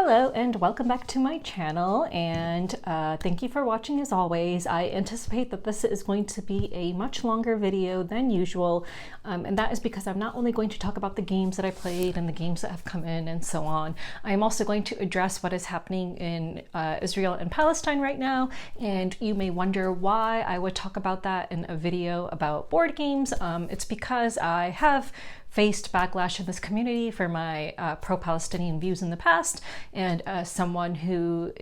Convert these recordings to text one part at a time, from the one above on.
Hello and welcome back to my channel, and thank you for watching as always. I anticipate that this is going to be a much longer video than usual, and that is because I'm not only going to talk about the games that I played and the games that have come in and so on. I am also going to address what is happening in Israel and Palestine right now, and you may wonder why I would talk about that in a video about board games. It's because I have faced backlash in this community for my pro-Palestinian views in the past, and as someone who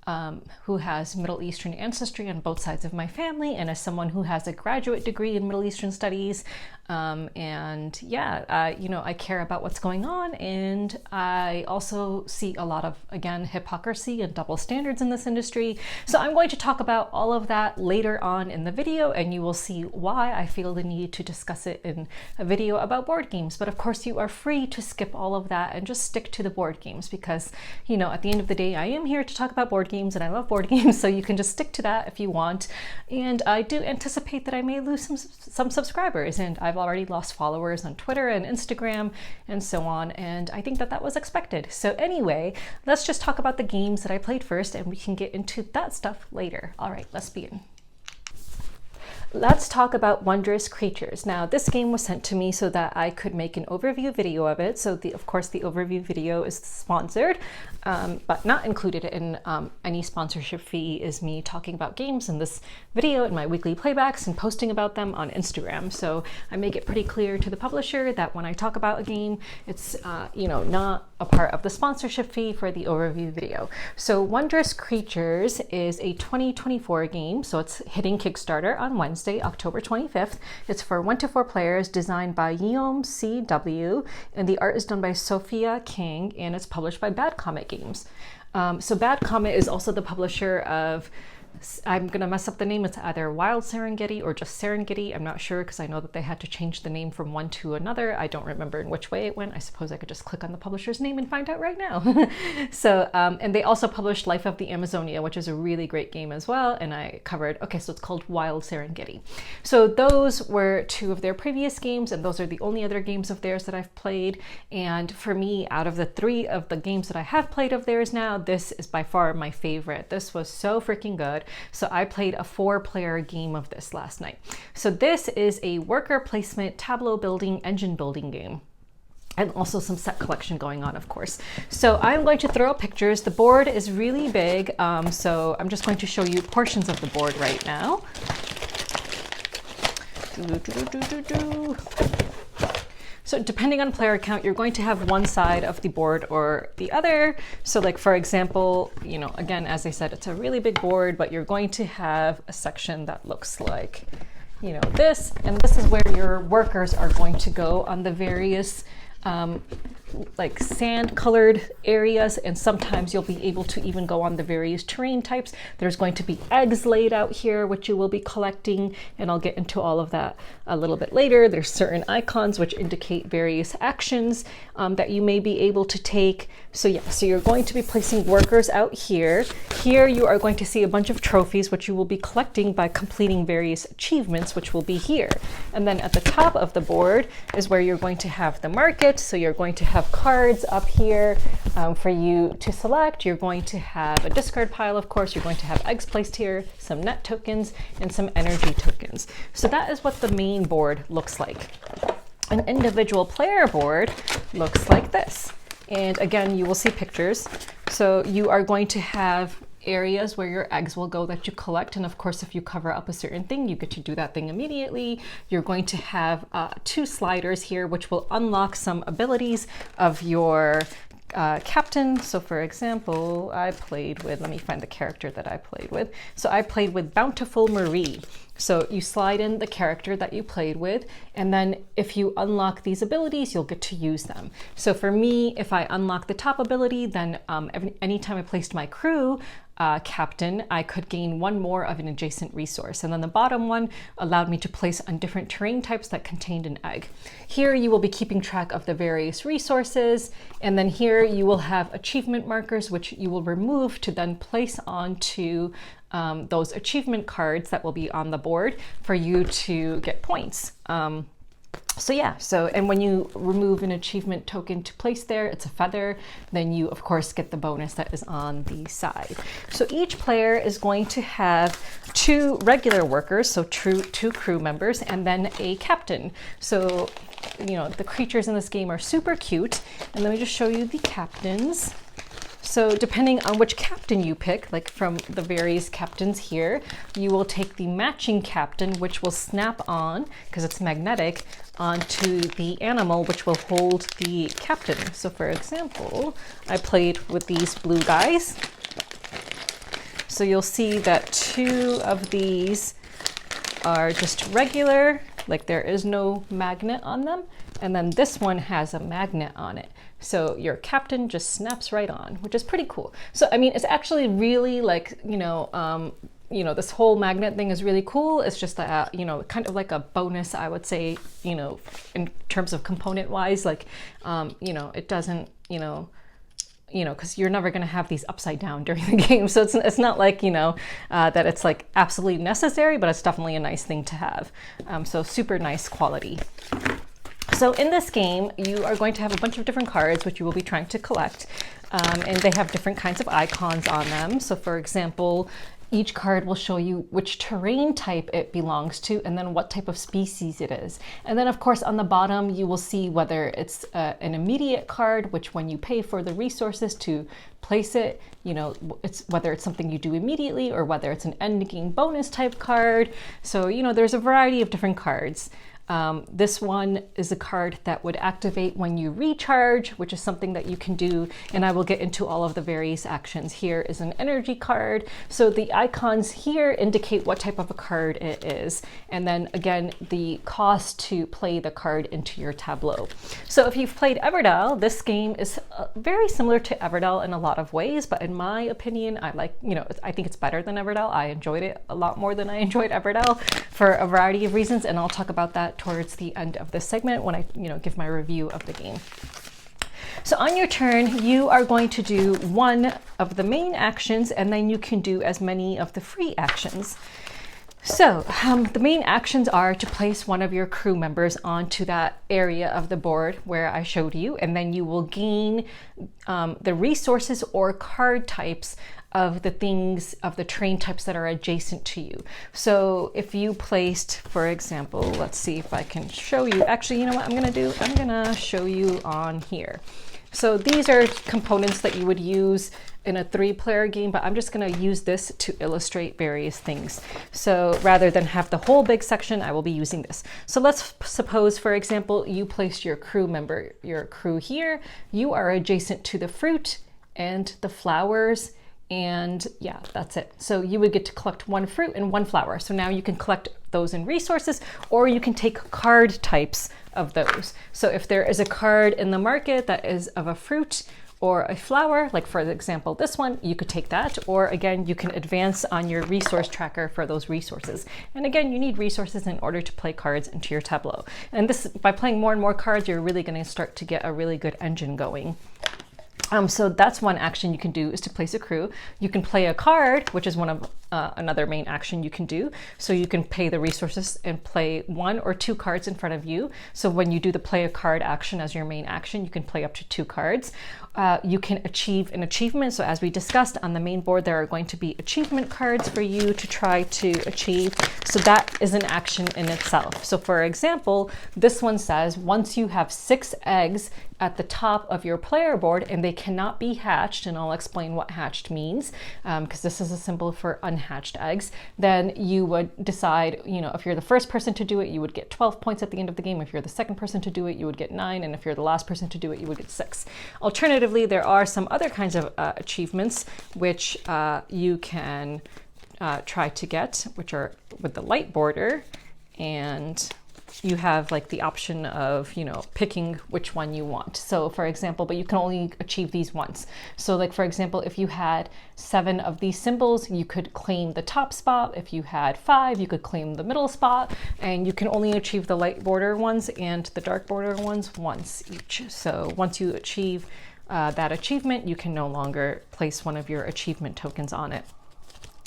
has Middle Eastern ancestry on both sides of my family, and as someone who has a graduate degree in Middle Eastern studies, I care about what's going on, and I also see a lot of, again, hypocrisy and double standards in this industry. So I'm going to talk about all of that later on in the video, and you will see why I feel the need to discuss it in a video about board games. But of course you are free to skip all of that and just stick to the board games, because, you know, at the end of the day, I am here to talk about board games and I love board games, so you can just stick to that if you want. And I do anticipate that I may lose some subscribers, and I've already lost followers on Twitter and Instagram and so on, and I think that that was expected. So anyway, let's just talk about the games that I played first, and we can get into that stuff later. All right, let's begin. Let's talk about Wondrous Creatures. Now, this game was sent to me so that I could make an overview video of it. So of course the overview video is sponsored, but not included in any sponsorship fee is me talking about games in this video in my weekly playbacks and posting about them on Instagram. So I make it pretty clear to the publisher that when I talk about a game, it's not a part of the sponsorship fee for the overview video. So Wondrous Creatures is a 2024 game, so it's hitting Kickstarter on Wednesday, October 25th. It's for 1 to 4 players, designed by Youssef CW, and the art is done by Sophia King, and it's published by Bad Comet Games. So Bad Comet is also the publisher of, I'm gonna mess up the name, it's either Wild Serengeti or just Serengeti. I'm not sure, because I know that they had to change the name from one to another. I don't remember in which way it went. I suppose I could just click on the publisher's name and find out right now. So, and they also published Life of the Amazonia, which is a really great game as well. And I covered, okay, so it's called Wild Serengeti. So those were 2 of their previous games, and those are the only other games of theirs that I've played. And for me, out of the 3 of the games that I have played of theirs now, this is by far my favorite. This was so freaking good. So I played a 4-player game of this last night. So this is a worker placement, tableau building, engine building game, and also some set collection going on, of course. So I'm going to throw up pictures. The board is really big, so I'm just going to show you portions of the board right now. So depending on player count, you're going to have one side of the board or the other. So like, for example, again, as I said, it's a really big board, but you're going to have a section that looks like, this, and this is where your workers are going to go on the various like sand colored areas, and sometimes you'll be able to even go on the various terrain types. There's going to be eggs laid out here, which you will be collecting, and I'll get into all of that a little bit later. There's certain icons which indicate various actions that you may be able to take. So yeah, so you're going to be placing workers out here. Here you are going to see a bunch of trophies, which you will be collecting by completing various achievements, which will be here. And then at the top of the board is where you're going to have the market. So you're going to have cards up here for you to select. You're going to have a discard pile, of course. You're going to have eggs placed here, some net tokens, and some energy tokens. So that is what the main board looks like. An individual player board looks like this. And again, you will see pictures. So you are going to have areas where your eggs will go that you collect, and of course if you cover up a certain thing, you get to do that thing immediately. You're going to have 2 sliders here which will unlock some abilities of your captain. So for example, I played with, let me find the character that I played with. So I played with Bountiful Marie. So you slide in the character that you played with, and then if you unlock these abilities, you'll get to use them. So for me, if I unlock the top ability, then anytime I placed my crew captain, I could gain 1 more of an adjacent resource. And then the bottom one allowed me to place on different terrain types that contained an egg. Here you will be keeping track of the various resources. And then here you will have achievement markers, which you will remove to then place onto those achievement cards that will be on the board for you to get points. So yeah, and when you remove an achievement token to place there, it's a feather, then you of course get the bonus that is on the side. So each player is going to have 2 regular workers, so 2 crew members, and then a captain. So, you know, the creatures in this game are super cute. And let me just show you the captains. So depending on which captain you pick, like from the various captains here, you will take the matching captain, which will snap on, because it's magnetic, onto the animal, which will hold the captain. So for example, I played with these blue guys. So you'll see that 2 of these are just regular, like there is no magnet on them. And then this one has a magnet on it. So your captain just snaps right on, which is pretty cool. So, I mean, it's actually really like, this whole magnet thing is really cool. It's just, kind of like a bonus, I would say, in terms of component wise, like, it doesn't, because you're never going to have these upside down during the game. So it's not like, that it's like absolutely necessary, but it's definitely a nice thing to have. So super nice quality. So in this game, you are going to have a bunch of different cards, which you will be trying to collect. And they have different kinds of icons on them. So for example, each card will show you which terrain type it belongs to and then what type of species it is. And then of course on the bottom you will see whether it's an immediate card, which when you pay for the resources to place it, it's whether it's something you do immediately or whether it's an end game bonus type card. So, there's a variety of different cards. This one is a card that would activate when you recharge, which is something that you can do, and I will get into all of the various actions. Here is an energy card. So the icons here indicate what type of a card it is. And then again, the cost to play the card into your tableau. So if you've played Everdell, this game is very similar to Everdell in a lot of ways, but in my opinion, I think it's better than Everdell. I enjoyed it a lot more than I enjoyed Everdell for a variety of reasons, and I'll talk about that towards the end of this segment when I give my review of the game. So on your turn, you are going to do one of the main actions, and then you can do as many of the free actions. So the main actions are to place one of your crew members onto that area of the board where I showed you, and then you will gain the resources or card types of the things, of the terrain types that are adjacent to you. So if you placed, for example, let's see if I can show you. Actually, you know what I'm gonna do? I'm gonna show you on here. So these are components that you would use in a 3-player game, but I'm just gonna use this to illustrate various things. So rather than have the whole big section, I will be using this. So let's suppose, for example, you placed your crew member, your crew here. You are adjacent to the fruit and the flowers, and yeah, that's it. So you would get to collect 1 fruit and 1 flower. So now you can collect those in resources, or you can take card types of those. So if there is a card in the market that is of a fruit or a flower, like for example, this one, you could take that, or again, you can advance on your resource tracker for those resources. And again, you need resources in order to play cards into your tableau. And this, by playing more and more cards, you're really gonna start to get a really good engine going. So that's one action you can do, is to place a crew. You can play a card, which is one of another main action you can do. So you can pay the resources and play 1 or 2 cards in front of you. So when you do the play a card action as your main action, you can play up to 2 cards. You can achieve an achievement. So as we discussed on the main board, there are going to be achievement cards for you to try to achieve. So that is an action in itself. So for example, this one says once you have 6 eggs at the top of your player board and they cannot be hatched, and I'll explain what hatched means, because this is a symbol for unhatched eggs, then you would decide, if you're the first person to do it, you would get 12 points at the end of the game. If you're the second person to do it, you would get 9. And if you're the last person to do it, you would get 6. Alternatively, there are some other kinds of achievements which you can try to get, which are with the light border, and you have like the option of, picking which one you want. So for example, but you can only achieve these once. So like, for example, if you had 7 of these symbols, you could claim the top spot. If you had 5, you could claim the middle spot, and you can only achieve the light border ones and the dark border ones once each. So once you achieve that achievement, you can no longer place one of your achievement tokens on it.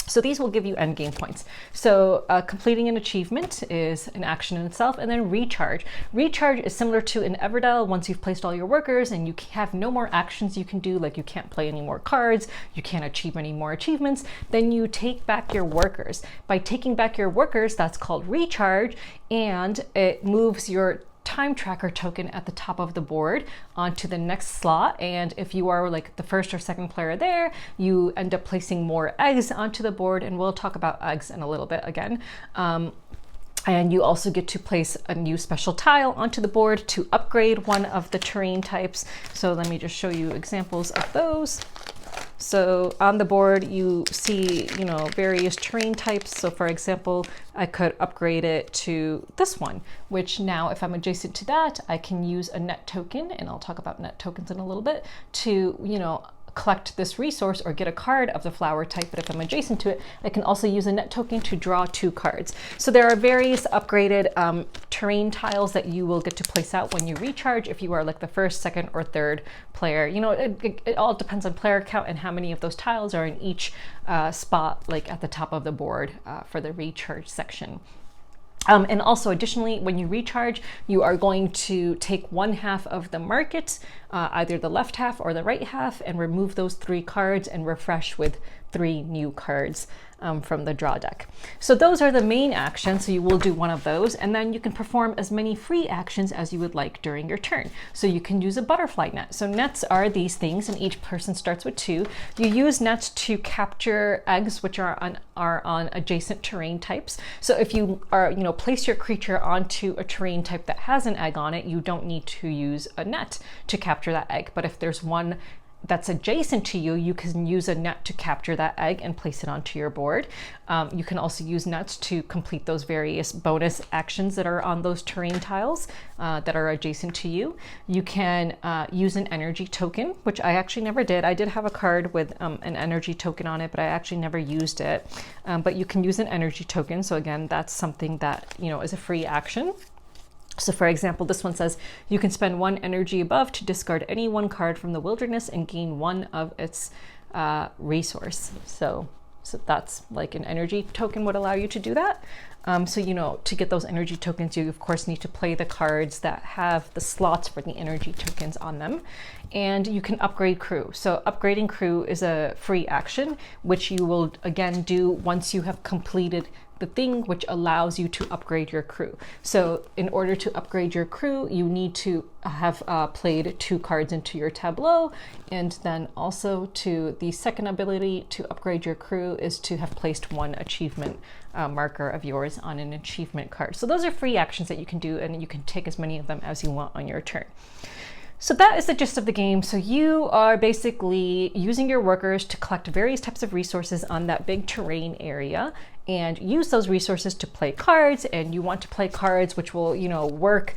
So these will give you end game points. So completing an achievement is an action in itself, and then recharge. Recharge is similar to in Everdell. Once you've placed all your workers and you have no more actions you can do, like you can't play any more cards, you can't achieve any more achievements, then you take back your workers. By taking back your workers, that's called recharge, and it moves your time tracker token at the top of the board onto the next slot. And if you are like the first or second player there, you end up placing more eggs onto the board, and we'll talk about eggs in a little bit again. And you also get to place a new special tile onto the board to upgrade one of the terrain types. So let me just show you examples of those. So on the board, you see, various terrain types. So for example, I could upgrade it to this one, which now if I'm adjacent to that, I can use a net token, and I'll talk about net tokens in a little bit, to, collect this resource or get a card of the flower type. But if I'm adjacent to it, I can also use a net token to draw 2 cards. So there are various upgraded terrain tiles that you will get to place out when you recharge if you are like the first, second, or third player. It all depends on player count and how many of those tiles are in each spot, like at the top of the board for the recharge section. And also additionally, when you recharge, you are going to take 1/2 of the market, either the left half or the right half, and remove those 3 cards and refresh with 3 new cards from the draw deck. So those are the main actions. So you will do one of those, and then you can perform as many free actions as you would like during your turn. So you can use a butterfly net. So nets are these things, and each person starts with 2. You use nets to capture eggs, which are on adjacent terrain types. So if you are, place your creature onto a terrain type that has an egg on it, you don't need to use a net to capture that egg. But if there's one that's adjacent to you, you can use a net to capture that egg and place it onto your board. You can also use nets to complete those various bonus actions that are on those terrain tiles that are adjacent to you. You can use an energy token, which I actually never did. I did have a card with an energy token on it, but I actually never used it. But you can use an energy token. So again, that's something that, is a free action. So for example, this one says you can spend 1 energy above to discard any 1 card from the wilderness and gain 1 of its resource. So that's like an energy token would allow you to do that. So, to get those energy tokens, you of course need to play the cards that have the slots for the energy tokens on them. And you can upgrade crew. So upgrading crew is a free action, which you will again do once you have completed the thing which allows you to upgrade your crew. So in order to upgrade your crew, you need to have played 2 cards into your tableau. And then also to the second ability to upgrade your crew is to have placed 1 achievement marker of yours on an achievement card. So those are free actions that you can do, and you can take as many of them as you want on your turn. So that is the gist of the game. So you are basically using your workers to collect various types of resources on that big terrain area and use those resources to play cards. And you want to play cards which will, work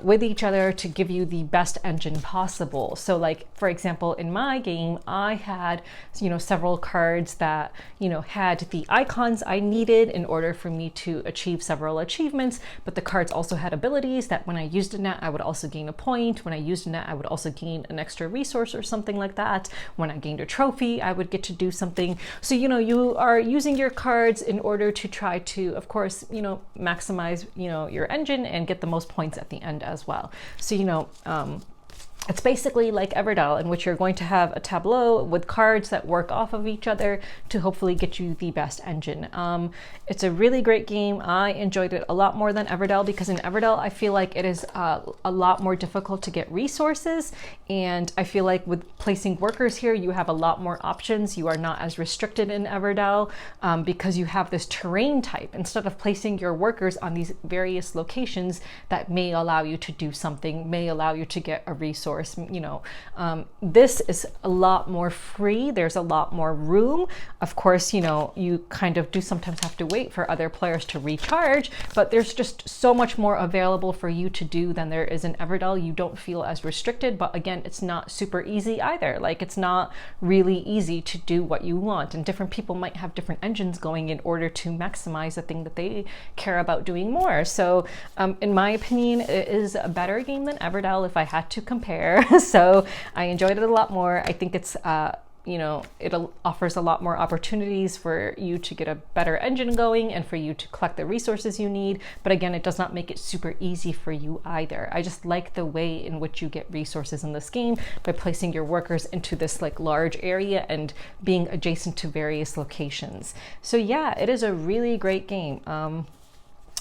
with each other to give you the best engine possible. So like, for example, in my game, I had, several cards that, had the icons I needed in order for me to achieve several achievements. But the cards also had abilities that when I used a net, I would also gain a point. When I used a net, I would also gain an extra resource or something like that. When I gained a trophy, I would get to do something. So, you are using your cards in order to try to, of course, maximize, your engine and get the most points at the end as well. So, it's basically like Everdell, in which you're going to have a tableau with cards that work off of each other to hopefully get you the best engine. It's a really great game. I enjoyed it a lot more than Everdell, because in Everdell, I feel like it is a lot more difficult to get resources. And I feel like with placing workers here, you have a lot more options. You are not as restricted in Everdell because you have this terrain type. Instead of placing your workers on these various locations that may allow you to do something, may allow you to get a resource. This is a lot more free. There's a lot more room. Of course, you kind of do sometimes have to wait for other players to recharge, but there's just so much more available for you to do than there is in Everdell. You don't feel as restricted, but again, it's not super easy either. Like, it's not really easy to do what you want, and different people might have different engines going in order to maximize the thing that they care about doing more. So in my opinion, it is a better game than Everdell if I had to compare. So I enjoyed it a lot more. I think it's you know, it offers a lot more opportunities for you to get a better engine going and for you to collect the resources you need. But again, it does not make it super easy for you either. I just like the way in which you get resources in this game by placing your workers into this like large area and being adjacent to various locations. So yeah, it is a really great game.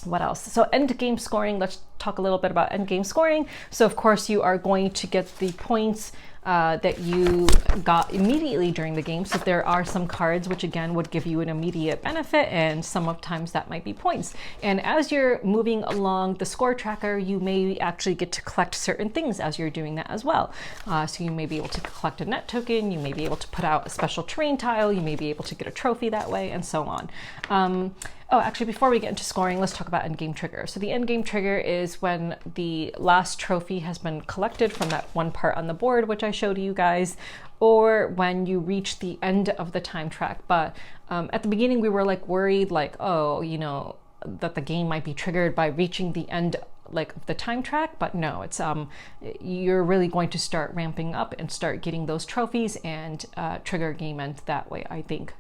What else? So end game scoring, let's talk a little bit about end game scoring. So of course you are going to get the points that you got immediately during the game. So there are some cards which again would give you an immediate benefit, and sometimes that might be points. And as you're moving along the score tracker, you may actually get to collect certain things as you're doing that as well. So you may be able to collect a net token, you may be able to put out a special terrain tile, you may be able to get a trophy that way, and so on. Oh, actually, before we get into scoring, let's talk about endgame trigger. So the endgame trigger is when the last trophy has been collected from that one part on the board, which I showed you guys, or when you reach the end of the time track. But at the beginning, we were like worried, like, oh, you know, that the game might be triggered by reaching the end like the time track, but no, it's you're really going to start ramping up and start getting those trophies and trigger game end that way. I think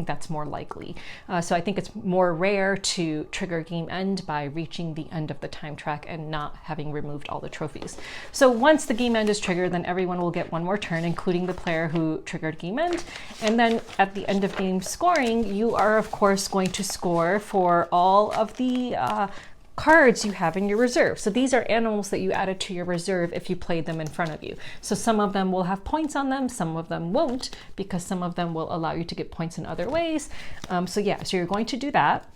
that's more likely. So I think it's more rare to trigger game end by reaching the end of the time track and not having removed all the trophies. So once the game end is triggered, then everyone will get one more turn, including the player who triggered game end. And then at the end of game scoring, you are of course going to score for all of the cards you have in your reserve. So these are animals that you added to your reserve if you played them in front of you. So some of them will have points on them, some of them won't, because some of them will allow you to get points in other ways. So yeah, so you're going to do that.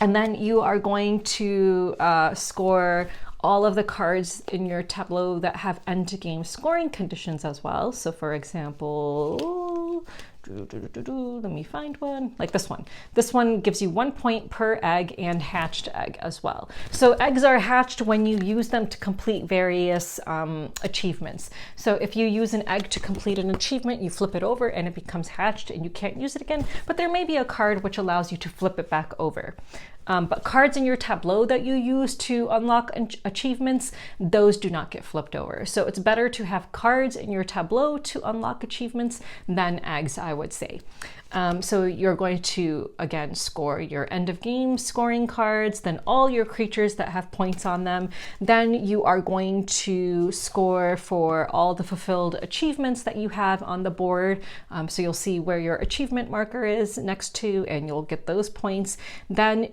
And then you are going to score all of the cards in your tableau that have end game scoring conditions as well. So for example, let me find one, like this one. This one gives you 1 point per egg and hatched egg as well. So eggs are hatched when you use them to complete various achievements. So if you use an egg to complete an achievement, you flip it over and it becomes hatched and you can't use it again, but there may be a card which allows you to flip it back over. But cards in your tableau that you use to unlock achievements, those do not get flipped over. So it's better to have cards in your tableau to unlock achievements than eggs, I would say. So you're going to, again, score your end of game scoring cards, then all your creatures that have points on them. Then you are going to score for all the fulfilled achievements that you have on the board. So you'll see where your achievement marker is next to, and you'll get those points. Then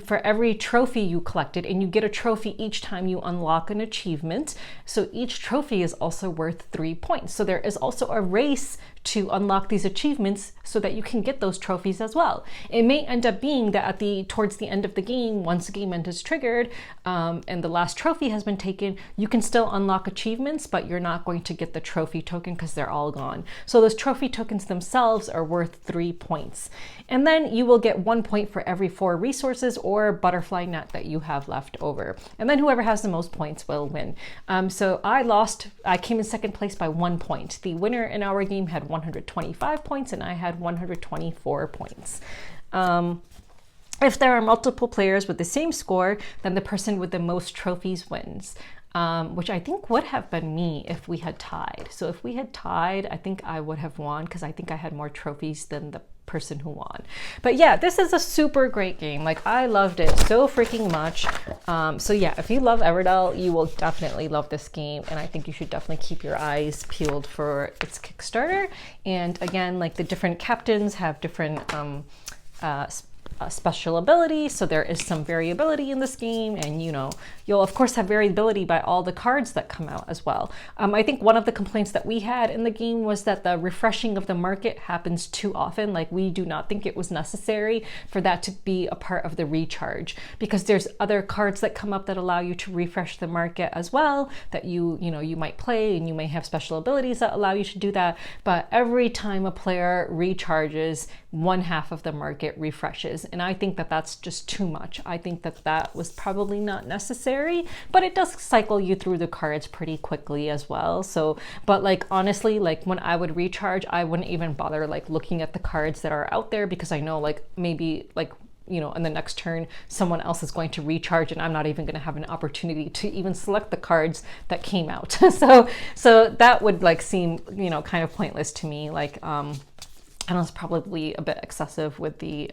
for every trophy you collected, and you get a trophy each time you unlock an achievement. So each trophy is also worth 3 points. So there is also a race to unlock these achievements so that you can get those trophies as well. It may end up being that towards the end of the game, once the game end is triggered and the last trophy has been taken, you can still unlock achievements, but you're not going to get the trophy token because they're all gone. So those trophy tokens themselves are worth 3 points. And then you will get 1 point for every 4 resources or butterfly net that you have left over. And then whoever has the most points will win. So I came in second place by 1 point. The winner in our game had 125 points and I had 124 points. If there are multiple players with the same score, then the person with the most trophies wins. Which I think would have been me if we had tied. So if we had tied, I think I would have won because I think I had more trophies than the person who won. But yeah, this is a super great game. Like, I loved it so freaking much. So yeah, if you love Everdell, you will definitely love this game, and I think you should definitely keep your eyes peeled for its Kickstarter. And again, like, the different captains have different special abilities, so there is some variability in this game, and you know, you'll of course have variability by all the cards that come out as well. I think one of the complaints that we had in the game was that the refreshing of the market happens too often. Like, we do not think it was necessary for that to be a part of the recharge, because there's other cards that come up that allow you to refresh the market as well, that you might play, and you may have special abilities that allow you to do that. But every time a player recharges, 1/2 of the market refreshes. And I think that that's just too much. I think that that was probably not necessary, but it does cycle you through the cards pretty quickly as well. So, but like, honestly, like, when I would recharge, I wouldn't even bother like looking at the cards that are out there, because I know, like, maybe like in the next turn, someone else is going to recharge and I'm not even going to have an opportunity to even select the cards that came out. So that would like seem, kind of pointless to me. Like, and it's probably a bit excessive with the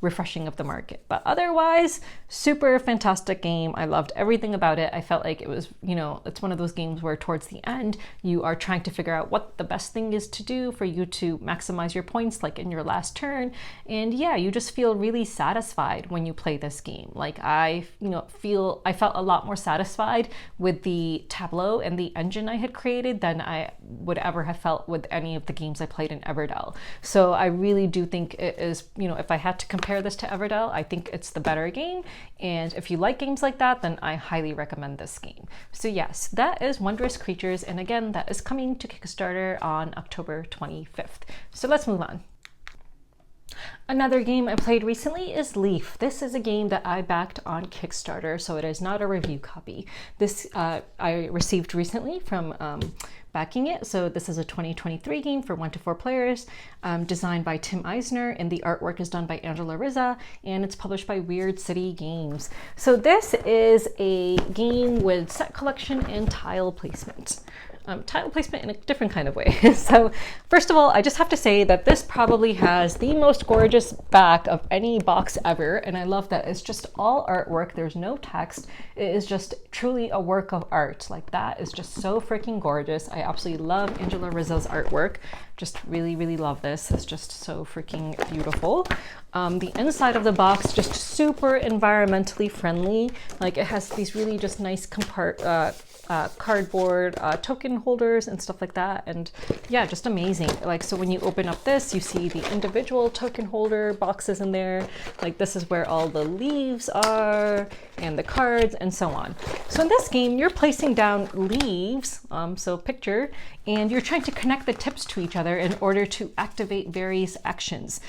refreshing of the market. But otherwise, super fantastic game. I loved everything about it. I felt like it was, it's one of those games where towards the end, you are trying to figure out what the best thing is to do for you to maximize your points, like in your last turn. And yeah, you just feel really satisfied when you play this game. Like I felt a lot more satisfied with the tableau and the engine I had created than I would ever have felt with any of the games I played in Everdell. So I really do think it is, if I had to compare this to Everdell, I think it's the better game. And if you like games like that, then I highly recommend this game. So yes, that is Wondrous Creatures. And again, that is coming to Kickstarter on October 25th. So let's move on. Another game I played recently is Leaf. This is a game that I backed on Kickstarter, so it is not a review copy. This I received recently from backing it. So this is a 2023 game for 1 to 4 players, designed by Tim Eisner, and the artwork is done by Angela Rizza, and it's published by Weird City Games. So this is a game with set collection and tile placement. Tile placement in a different kind of way. So first of all, I just have to say that this probably has the most gorgeous back of any box ever. And I love that it's just all artwork. There's no text. It is just truly a work of art. Like that is just so freaking gorgeous. I absolutely love Angela Rizzo's artwork. Just really, really love this. It's just so freaking beautiful. The inside of the box, just super environmentally friendly. Like it has these really just nice cardboard token holders and stuff like that, and yeah, just amazing. Like, so when you open up this, you see the individual token holder boxes in there. Like this is where all the leaves are and the cards and so on. So in this game, you're placing down leaves, so picture, and you're trying to connect the tips to each other in order to activate various actions.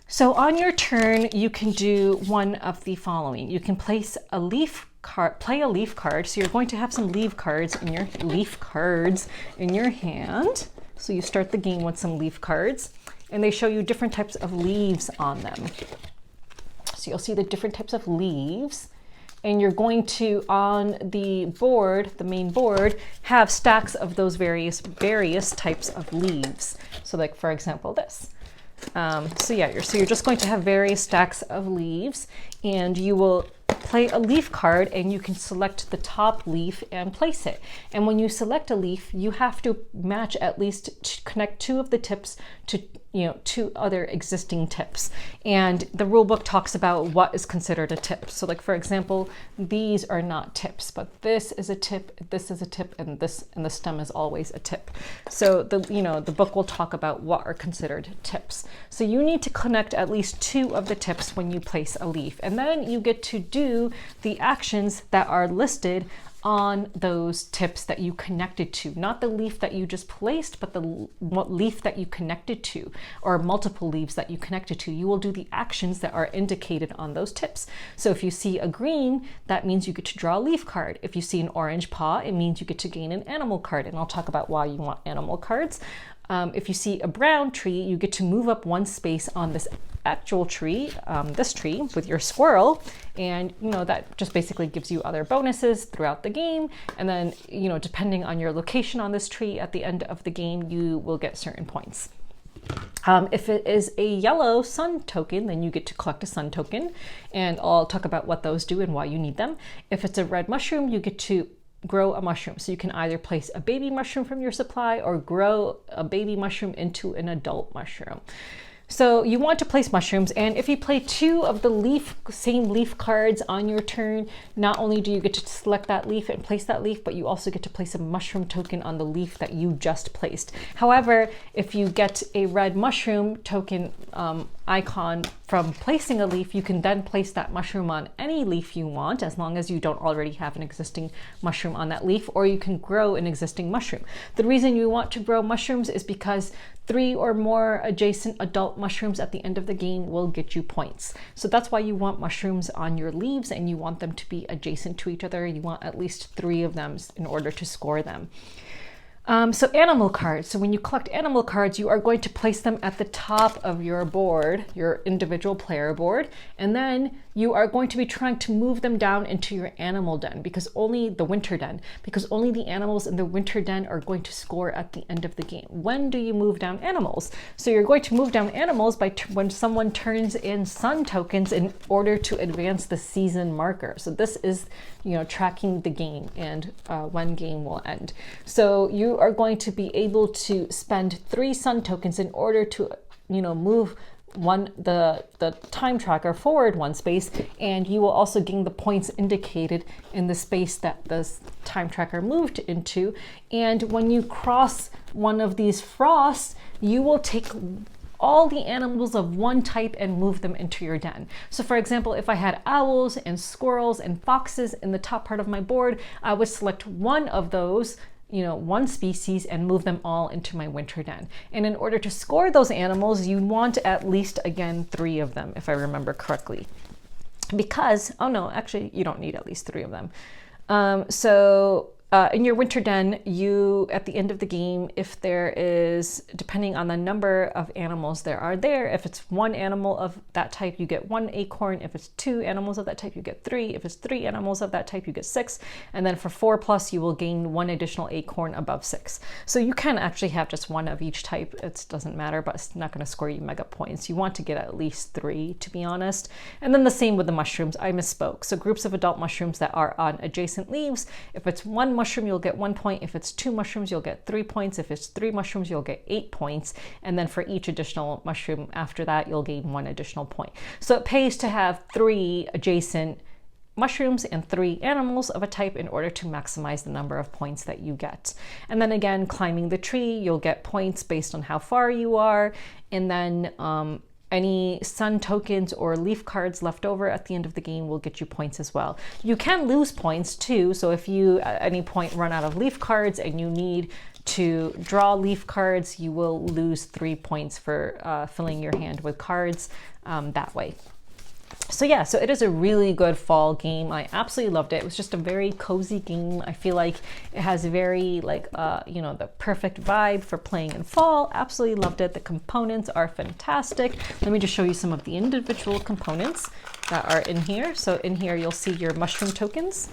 So on your turn, you can do one of the following. You can place a leaf card, play a leaf card. So you're going to have some leaf cards in your hand. So you start the game with some leaf cards, and they show you different types of leaves on them. So you'll see the different types of leaves, and you're going to, on the board, the main board, have stacks of those various types of leaves. So like, for example, this. So you're just going to have various stacks of leaves, and you will play a leaf card, and you can select the top leaf and place it. And when you select a leaf, you have to match at least connect 2 of the tips to 2 other existing tips. And the rule book talks about what is considered a tip. So like, for example, these are not tips, but this is a tip, this is a tip, and the stem is always a tip. So the book will talk about what are considered tips. So you need to connect at least 2 of the tips when you place a leaf, and then you get to do the actions that are listed on those tips that you connected to, not the leaf that you just placed, but the leaf that you connected to, or multiple leaves that you connected to. You will do the actions that are indicated on those tips. So if you see a green, that means you get to draw a leaf card. If you see an orange paw, it means you get to gain an animal card, and I'll talk about why you want animal cards. If you see a brown tree, you get to move up 1 space on this actual tree, this tree, with your squirrel, and that just basically gives you other bonuses throughout the game. And then depending on your location on this tree at the end of the game, you will get certain points. If it is a yellow sun token, then you get to collect a sun token, and I'll talk about what those do and why you need them. If it's a red mushroom, you get to grow a mushroom. So you can either place a baby mushroom from your supply or grow a baby mushroom into an adult mushroom. So you want to place mushrooms, and if you play 2 of the same leaf cards on your turn, not only do you get to select that leaf and place that leaf, but you also get to place a mushroom token on the leaf that you just placed. However, if you get a red mushroom token icon from placing a leaf, you can then place that mushroom on any leaf you want, as long as you don't already have an existing mushroom on that leaf, or you can grow an existing mushroom. The reason you want to grow mushrooms is because 3 or more adjacent adult mushrooms at the end of the game will get you points. So that's why you want mushrooms on your leaves, and you want them to be adjacent to each other. You want at least 3 of them in order to score them. So animal cards. So when you collect animal cards, you are going to place them at the top of your board, your individual player board, and then you are going to be trying to move them down into your animal den, because only the winter den, because only the animals in the winter den are going to score at the end of the game. When do you move down animals? So you're going to move down animals by when someone turns in sun tokens in order to advance the season marker. So this is, tracking the game and when game will end. So you are going to be able to spend 3 sun tokens in order to, move the time tracker forward 1 space, and you will also gain the points indicated in the space that the time tracker moved into. And when you cross one of these frosts, you will take all the animals of one type and move them into your den. So for example, if I had owls and squirrels and foxes in the top part of my board, I would select one of those, one species, and move them all into my winter den. And in order to score those animals, you want at least, again, 3 of them, if I remember correctly. Because, oh no, actually you don't need at least 3 of them. In your winter den, you, at the end of the game, if there is, depending on the number of animals there are there, if it's 1 animal of that type, you get 1 acorn. If it's 2 animals of that type, you get 3. If it's 3 animals of that type, you get 6. And then for 4+, you will gain 1 additional acorn above 6. So you can actually have just 1 of each type. It doesn't matter, but it's not going to score you mega points. You want to get at least 3, to be honest. And then the same with the mushrooms. I misspoke. So groups of adult mushrooms that are on adjacent leaves, if it's 1 mushroom, you'll get 1 point. If it's 2 mushrooms, you'll get 3 points. If it's 3 mushrooms, you'll get 8 points. And then for each additional mushroom after that, you'll gain 1 additional point. So it pays to have 3 adjacent mushrooms and 3 animals of a type in order to maximize the number of points that you get. And then again, climbing the tree, you'll get points based on how far you are. And then any sun tokens or leaf cards left over at the end of the game will get you points as well. You can lose points too. So if you at any point run out of leaf cards and you need to draw leaf cards, you will lose 3 points for filling your hand with cards that way. So yeah, so it is a really good fall game. I absolutely loved it. It was just a very cozy game. I feel like it has very the perfect vibe for playing in fall. Absolutely loved it. The components are fantastic. Let me just show you some of the individual components that are in here. So in here, you'll see your mushroom tokens.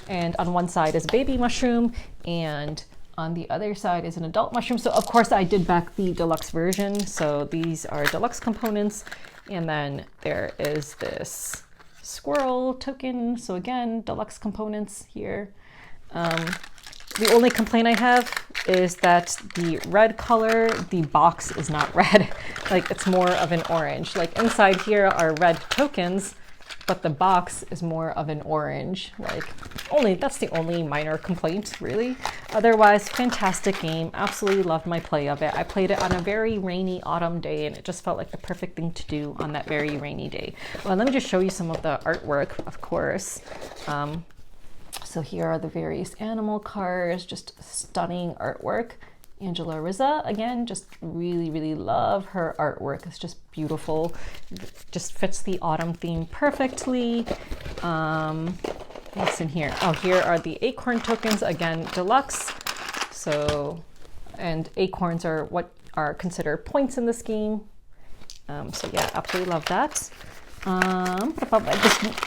And on one side is a baby mushroom, and on the other side is an adult mushroom. So of course I did back the deluxe version. So these are deluxe components. And then there is this squirrel token. So again, deluxe components here. The only complaint I have is that the red color, the box is not red. Like it's more of an orange. Like inside here are red tokens, but the box is more of an orange. That's the only minor complaint, really. Otherwise, fantastic game. Absolutely loved my play of it. I played it on a very rainy autumn day, and it just felt like the perfect thing to do on that very rainy day. Well, let me just show you some of the artwork, of course. So here are the various animal cards, just stunning artwork. Angela Rizza, again, just really, really love her artwork. It's just beautiful. Just fits the autumn theme perfectly. What's in here? Oh, here are the acorn tokens, again, deluxe. So, and acorns are what are considered points in this game. So yeah, absolutely love that.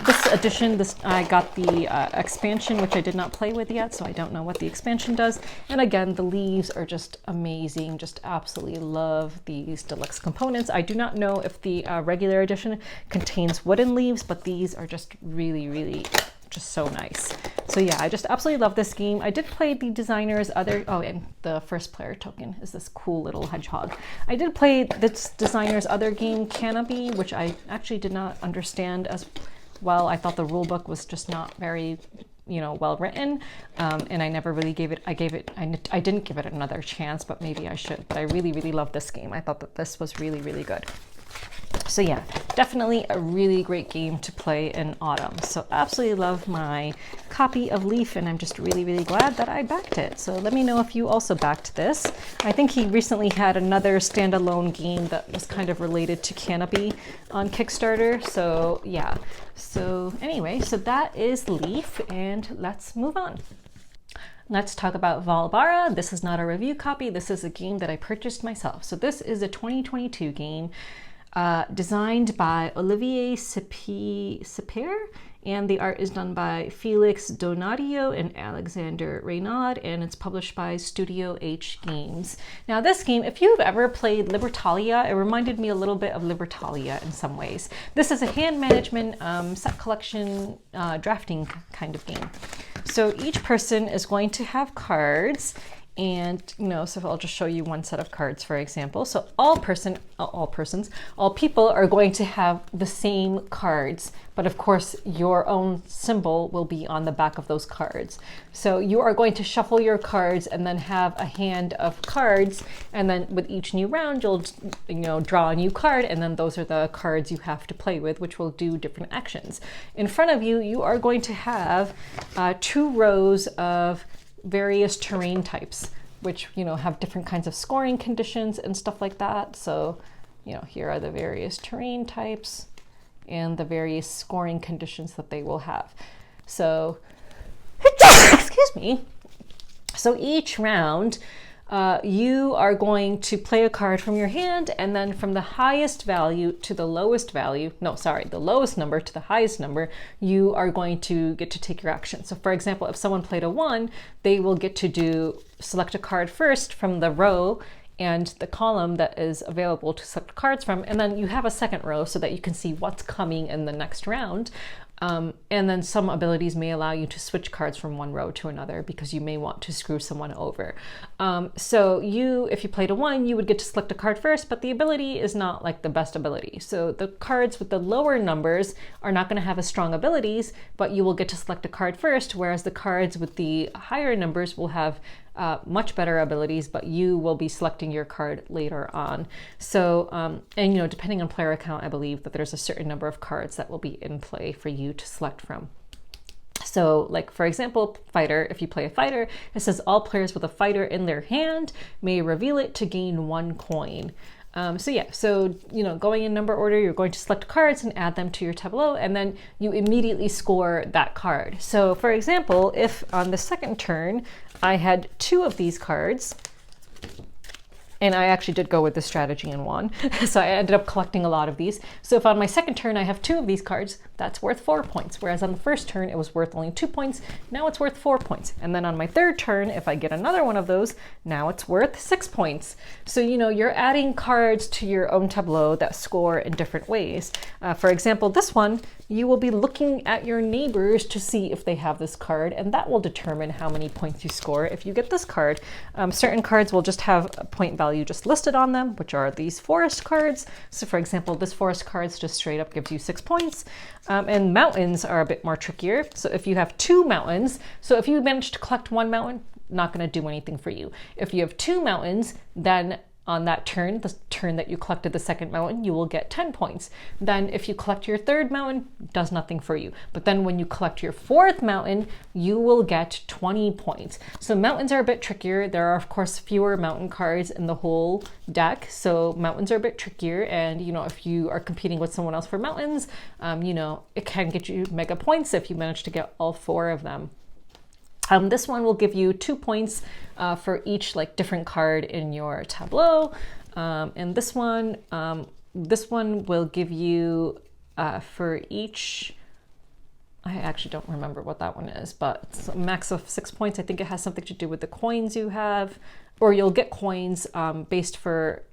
This edition, I got the expansion, which I did not play with yet, so I don't know what the expansion does. And again, the leaves are just amazing. Just absolutely love these deluxe components. I do not know if the regular edition contains wooden leaves, but these are just really, really just so nice. So yeah, I just absolutely love this game. I did play the designer's other, and the first player token is this cool little hedgehog. I did play this designer's other game, Canopy, which I actually did not understand as well. I thought the rule book was just not very, well written, and I never really I didn't give it another chance, but maybe I should. But I really, really love this game. I thought that this was really, really good. So yeah, definitely a really great game to play in autumn. So absolutely love my copy of Leaf, and I'm just really, really glad that I backed it. So let me know if you also backed this. I think he recently had another standalone game that was kind of related to Canopy on Kickstarter. So yeah, so anyway, so that is Leaf, and let's move on. Let's talk about Vaalbara. This is not a review copy. This is a game that I purchased myself. So this is a 2022 game designed by Olivier Seper, and the art is done by Felix Donadio and Alexander Reynaud, and it's published by Studio H Games. Now this game, if you've ever played Libertalia, it reminded me a little bit of Libertalia in some ways. This is a hand management, set collection, drafting kind of game. So each person is going to have cards, and so I'll just show you one set of cards, for example. So all people are going to have the same cards, but of course your own symbol will be on the back of those cards. So you are going to shuffle your cards and then have a hand of cards, and then with each new round you'll draw a new card, and then those are the cards you have to play with, which will do different actions. In front of you, you are going to have 2 rows of various terrain types, which have different kinds of scoring conditions and stuff like that. So here are the various terrain types and the various scoring conditions that they will have. So excuse me. So each round you are going to play a card from your hand, and then from the highest value to the lowest value, the lowest number to the highest number, you are going to get to take your action. So for example, if someone played a 1, they will get to select a card first from the row and the column that is available to select cards from, and then you have a second row so that you can see what's coming in the next round. And then some abilities may allow you to switch cards from one row to another because you may want to screw someone over. So if you played a 1, you would get to select a card first, but the ability is not like the best ability. So the cards with the lower numbers are not going to have as strong abilities, but you will get to select a card first, whereas the cards with the higher numbers will have much better abilities, but you will be selecting your card later on. So, and depending on player account, I believe that there's a certain number of cards that will be in play for you to select from. So like, for example, fighter, if you play a fighter, it says all players with a fighter in their hand may reveal it to gain 1 coin. So going in number order, you're going to select cards and add them to your tableau, and then you immediately score that card. So for example, if on the second turn I had 2 of these cards, and I actually did go with this strategy and won. So I ended up collecting a lot of these. So if on my second turn I have 2 of these cards, that's worth 4 points. Whereas on the first turn it was worth only 2 points. Now it's worth 4 points. And then on my third turn, if I get another one of those, now it's worth 6 points. So you're adding cards to your own tableau that score in different ways. For example, this one, you will be looking at your neighbors to see if they have this card, and that will determine how many points you score if you get this card. Certain cards will just have a point value just listed on them, which are these forest cards. So for example, this forest card just straight up gives you 6 points. And mountains are a bit more trickier. So if you have 2 mountains, so if you manage to collect 1 mountain, not going to do anything for you. If you have 2 mountains, then on that turn, the turn that you collected the second mountain, you will get 10 points. Then if you collect your third mountain, does nothing for you. But then when you collect your 4th mountain, you will get 20 points. So mountains are a bit trickier. There are of course fewer mountain cards in the whole deck. So mountains are a bit trickier. And if you are competing with someone else for mountains, it can get you mega points if you manage to get all 4 of them. This one will give you 2 points for each different card in your tableau, and this one will give you for each. I actually don't remember what that one is, but it's a max of 6 points. I think it has something to do with the coins you have, or you'll get coins based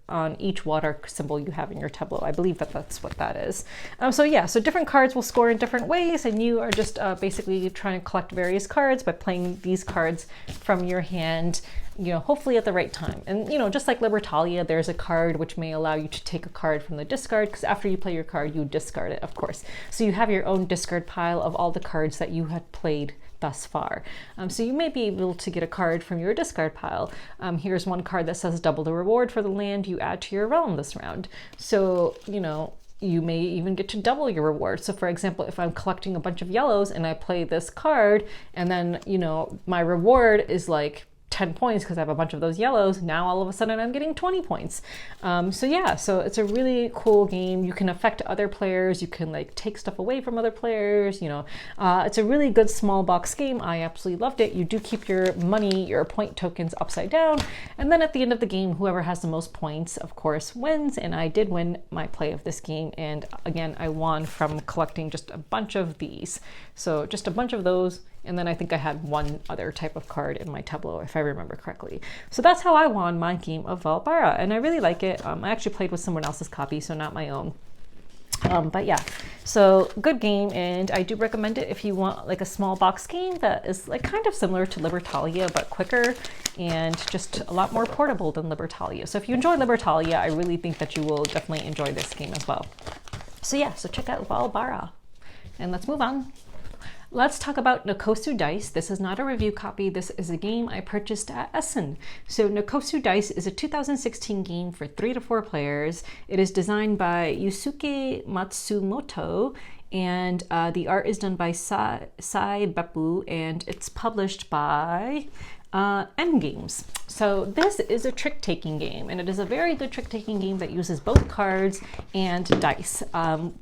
on each water symbol you have in your tableau. I believe that's what that is. So different cards will score in different ways, and you are just basically trying to collect various cards by playing these cards from your hand, hopefully at the right time. And just like Libertalia, there's a card which may allow you to take a card from the discard, because after you play your card, you discard it, of course. So you have your own discard pile of all the cards that you had played thus far. So you may be able to get a card from your discard pile. Here's one card that says double the reward for the land you add to your realm this round. So, you may even get to double your reward. So for example, if I'm collecting a bunch of yellows and I play this card, and then, my reward is like 10 points because I have a bunch of those yellows. Now all of a sudden I'm getting 20 points. So yeah, so it's a really cool game. You can affect other players. You can like take stuff away from other players, you know. It's a really good small box game. I absolutely loved it. You do keep your money, your point tokens upside down. And then at the end of the game, whoever has the most points, of course, wins. And I did win my play of this game. And again, I won from collecting just a bunch of these. So just a bunch of those. And then I think I had one other type of card in my tableau, if I remember correctly. So that's how I won my game of Vaalbara, and I really like it. I actually played with someone else's copy, so not my own. But yeah, so good game, and I do recommend it if you want like a small box game that is like kind of similar to Libertalia, but quicker and just a lot more portable than Libertalia. So if you enjoy Libertalia, I really think that you will definitely enjoy this game as well. So yeah, so check out Vaalbara, and let's move on. Let's talk about Nokosu Dice. This is not a review copy. This is a game I purchased at Essen. So Nokosu Dice is a 2016 game for 3 to 4 players. It is designed by Yusuke Matsumoto, and the art is done by Sai Beppu, and it's published by N Games. So this is a trick-taking game, and it is a very good trick-taking game that uses both cards and dice.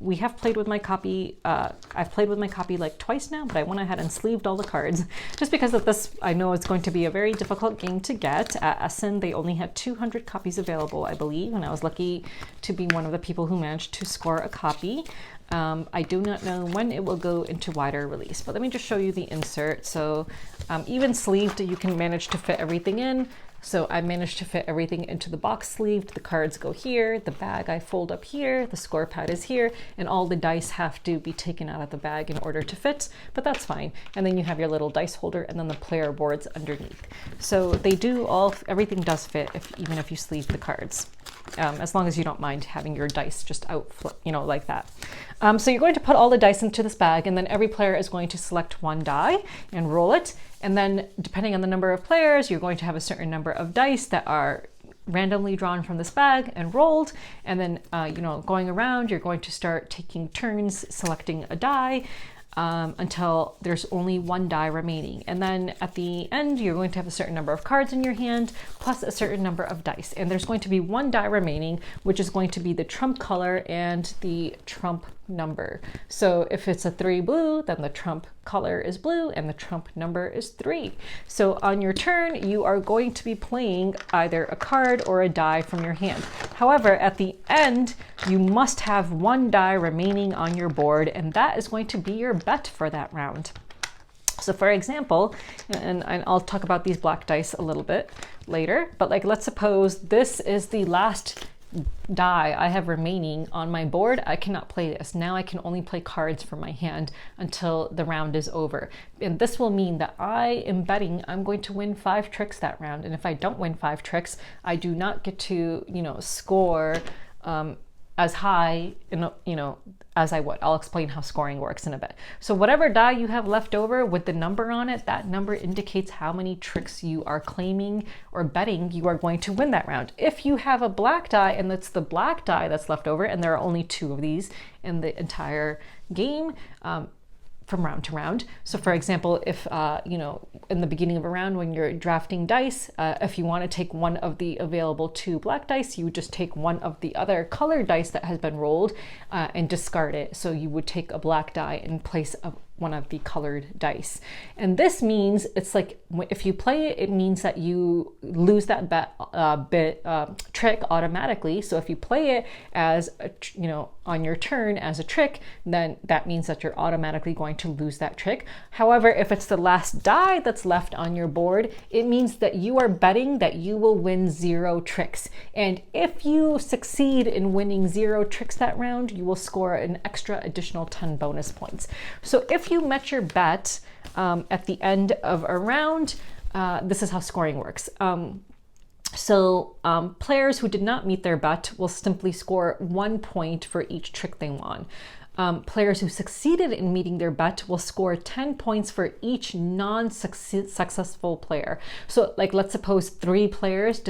We have played with my copy. I've played with my copy like twice now, but I went ahead and sleeved all the cards just because of this. I know it's going to be a very difficult game to get. At Essen, they only had 200 copies available, I believe, and I was lucky to be one of the people who managed to score a copy. I do not know when it will go into wider release, but let me just show you the insert. So even sleeved, you can manage to fit everything in. So I managed to fit everything into the box sleeved. The cards go here, the bag I fold up here, the score pad is here, and all the dice have to be taken out of the bag in order to fit, but that's fine. And then you have your little dice holder and then the player boards underneath. So they do everything does fit even if you sleeve the cards. As long as you don't mind having your dice just out, you know, like that. So you're going to put all the dice into this bag, and then every player is going to select one die and roll it. And then depending on the number of players, you're going to have a certain number of dice that are randomly drawn from this bag and rolled. And then, you know, going around, you're going to start taking turns selecting a die until there's only one die remaining. And then at the end, you're going to have a certain number of cards in your hand plus a certain number of dice. And there's going to be one die remaining, which is going to be the trump color and the trump number. So if it's a 3 blue, then the trump color is blue and the trump number is 3. So on your turn, you are going to be playing either a card or a die from your hand. However, at the end, you must have one die remaining on your board, and that is going to be your bet for that round. So for example, and I'll talk about these black dice a little bit later, but like let's suppose this is the last die I have remaining on my board. I cannot play this. Now I can only play cards from my hand until the round is over. And this will mean that I am betting I'm going to win 5 tricks that round. And if I don't win 5 tricks, I do not get to, you know, score as high, you know, as I would. I'll explain how scoring works in a bit. So whatever die you have left over with the number on it, that number indicates how many tricks you are claiming or betting you are going to win that round. If you have a black die and it's the black die that's left over, and there are only 2 of these in the entire game, from round to round. So for example, if, you know, in the beginning of a round when you're drafting dice, if you want to take one of the available 2 black dice, you would just take one of the other colored dice that has been rolled and discard it. So you would take a black die in place of one of the colored dice. And this means it's like if you play it, it means that you lose that trick automatically. So if you play it as a, you know, on your turn as a trick, then that means that you're automatically going to lose that trick. However, if it's the last die that's left on your board, it means that you are betting that you will win 0 tricks. And if you succeed in winning 0 tricks that round, you will score an extra additional 10 bonus points. So if you met your bet at the end of a round, this is how scoring works. Players who did not meet their bet will simply score 1 point for each trick they won. Players who succeeded in meeting their bet will score 10 points for each non-successful player. So like let's suppose 3 players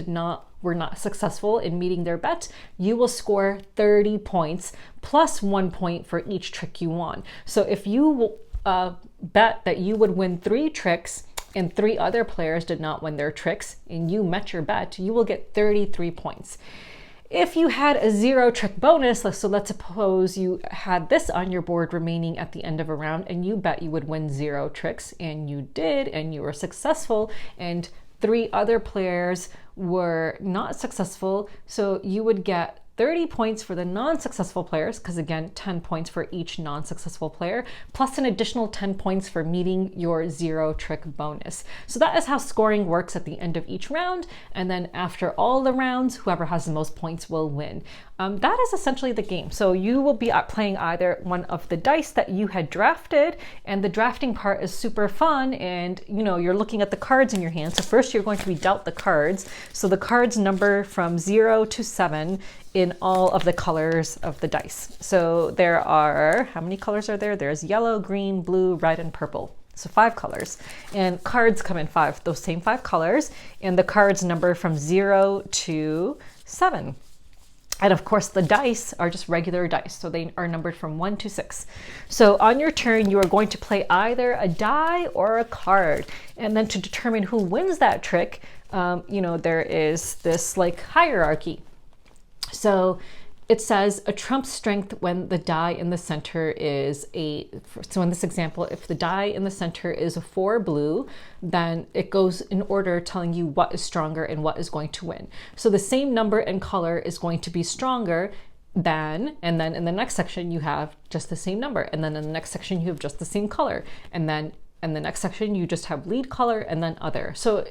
were not successful in meeting their bet, you will score 30 points plus 1 point for each trick you won. So if you bet that you would win 3 tricks and 3 other players did not win their tricks and you met your bet, you will get 33 points. If you had a 0 trick bonus, so let's suppose you had this on your board remaining at the end of a round and you bet you would win 0 tricks, and you did, and you were successful, and 3 other players were not successful, so you would get 30 points for the non-successful players, because again, 10 points for each non-successful player, plus an additional 10 points for meeting your 0 trick bonus. So that is how scoring works at the end of each round, and then after all the rounds, whoever has the most points will win. That is essentially the game. So you will be playing either one of the dice that you had drafted, and the drafting part is super fun, and you're looking at the cards in your hand. So first you're going to be dealt the cards. So the cards number from 0 to 7 in all of the colors of the dice. So there are, how many colors are there? There's yellow, green, blue, red, and purple. So 5 colors, and cards come in those same 5 colors, and the cards number from 0 to 7. And of course, the dice are just regular dice, so they are numbered from 1 to 6. So on your turn, you are going to play either a die or a card. And then to determine who wins that trick, there is this like hierarchy. So it says a trump strength when the die in the center is so in this example, if the die in the center is a 4 blue, then it goes in order telling you what is stronger and what is going to win. So the same number and color is going to be stronger than, and then in the next section you have just the same number, and then in the next section you have just the same color, and then in the next section you just have lead color and then other. So,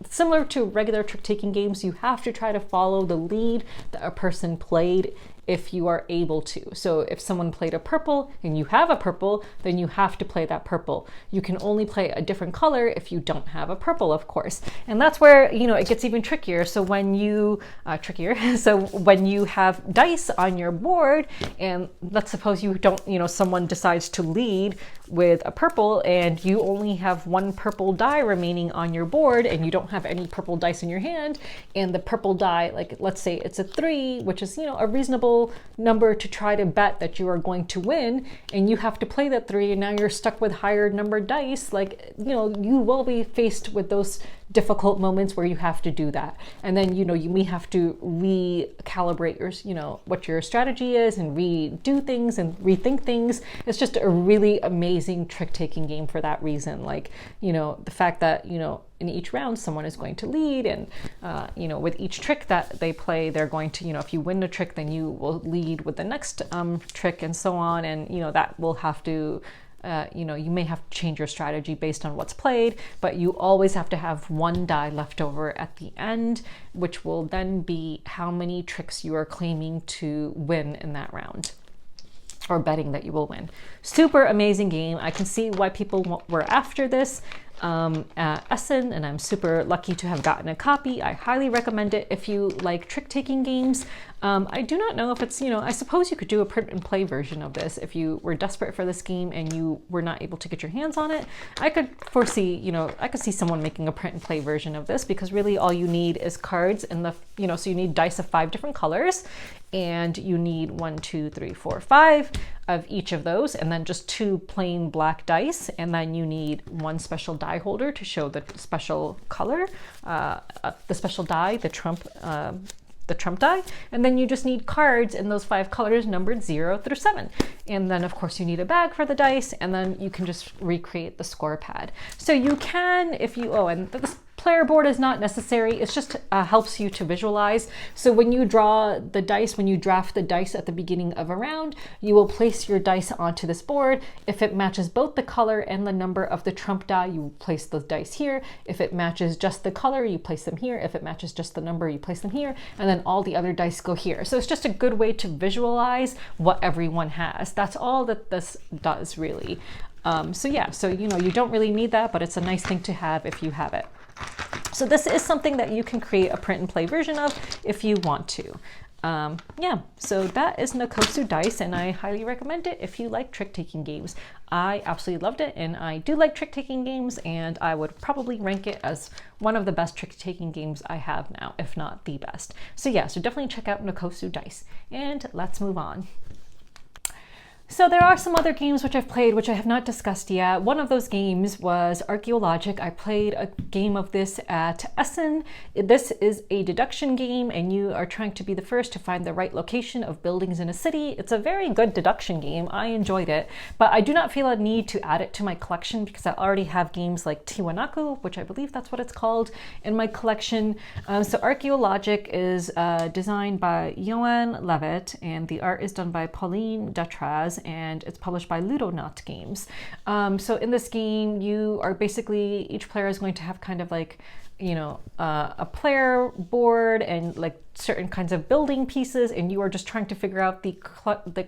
similar to regular trick-taking games, you have to try to follow the lead that a person played if you are able to. So if someone played a purple and you have a purple, then you have to play that purple. You can only play a different color if you don't have a purple, of course. And that's where, it gets even trickier. So when you, when you have dice on your board, and let's suppose you don't, someone decides to lead with a purple and you only have 1 purple die remaining on your board and you don't have any purple dice in your hand, and the purple die, like let's say it's a 3, which is, a reasonable number to try to bet that you are going to win, and you have to play that 3, and now you're stuck with higher numbered dice, you will be faced with those difficult moments where you have to do that. And then, you may have to recalibrate your, what your strategy is, and redo things and rethink things. It's just a really amazing trick-taking game for that reason. The fact that, in each round someone is going to lead, and with each trick that they play, they're going to, if you win the trick, then you will lead with the next trick, and so on. And that will have to you may have to change your strategy based on what's played, but you always have to have 1 die left over at the end, which will then be how many tricks you are claiming to win in that round, or betting that you will win. Super amazing game. I can see why people were after this at Essen, and I'm super lucky to have gotten a copy. I highly recommend it if you like trick-taking games. I do not know if it's, I suppose you could do a print and play version of this if you were desperate for this game and you were not able to get your hands on it. I could foresee, I could see someone making a print and play version of this, because really all you need is cards and so you need dice of 5 different colors, and you need 1, 2, 3, 4, 5 of each of those, and then just 2 plain black dice, and then you need 1 special die holder to show the special color, the special die, the trump die, and then you just need cards in those 5 colors numbered 0 through 7. And then of course you need a bag for the dice, and then you can just recreate the score pad. So you can, if you, and this player board is not necessary, it's just helps you to visualize. So when you draw the dice, when you draft the dice at the beginning of a round, you will place your dice onto this board. If it matches both the color and the number of the trump die, you place those dice here. If it matches just the color, you place them here. If it matches just the number, you place them here, and then all the other dice go here. So it's just a good way to visualize what everyone has. That's all that this does, really. So you don't really need that, but it's a nice thing to have if you have it. So this is something that you can create a print and play version of if you want to. So that is Nokosu Dice, and I highly recommend it if you like trick-taking games. I absolutely loved it, and I do like trick-taking games, and I would probably rank it as one of the best trick-taking games I have now, if not the best. So definitely check out Nokosu Dice, and let's move on. So there are some other games which I've played which I have not discussed yet. One of those games was Archeologic. I played a game of this at Essen. This is a deduction game and you are trying to be the first to find the right location of buildings in a city. It's a very good deduction game. I enjoyed it, but I do not feel a need to add it to my collection because I already have games like Tiwanaku, which I believe that's what it's called, in my collection. So Archeologic is designed by Johan Levitt and the art is done by Pauline Datraz, and it's published by Ludonaut Games. So in this game, you are basically, each player is going to have kind of like, you know, a player board and like certain kinds of building pieces, and you are just trying to figure out the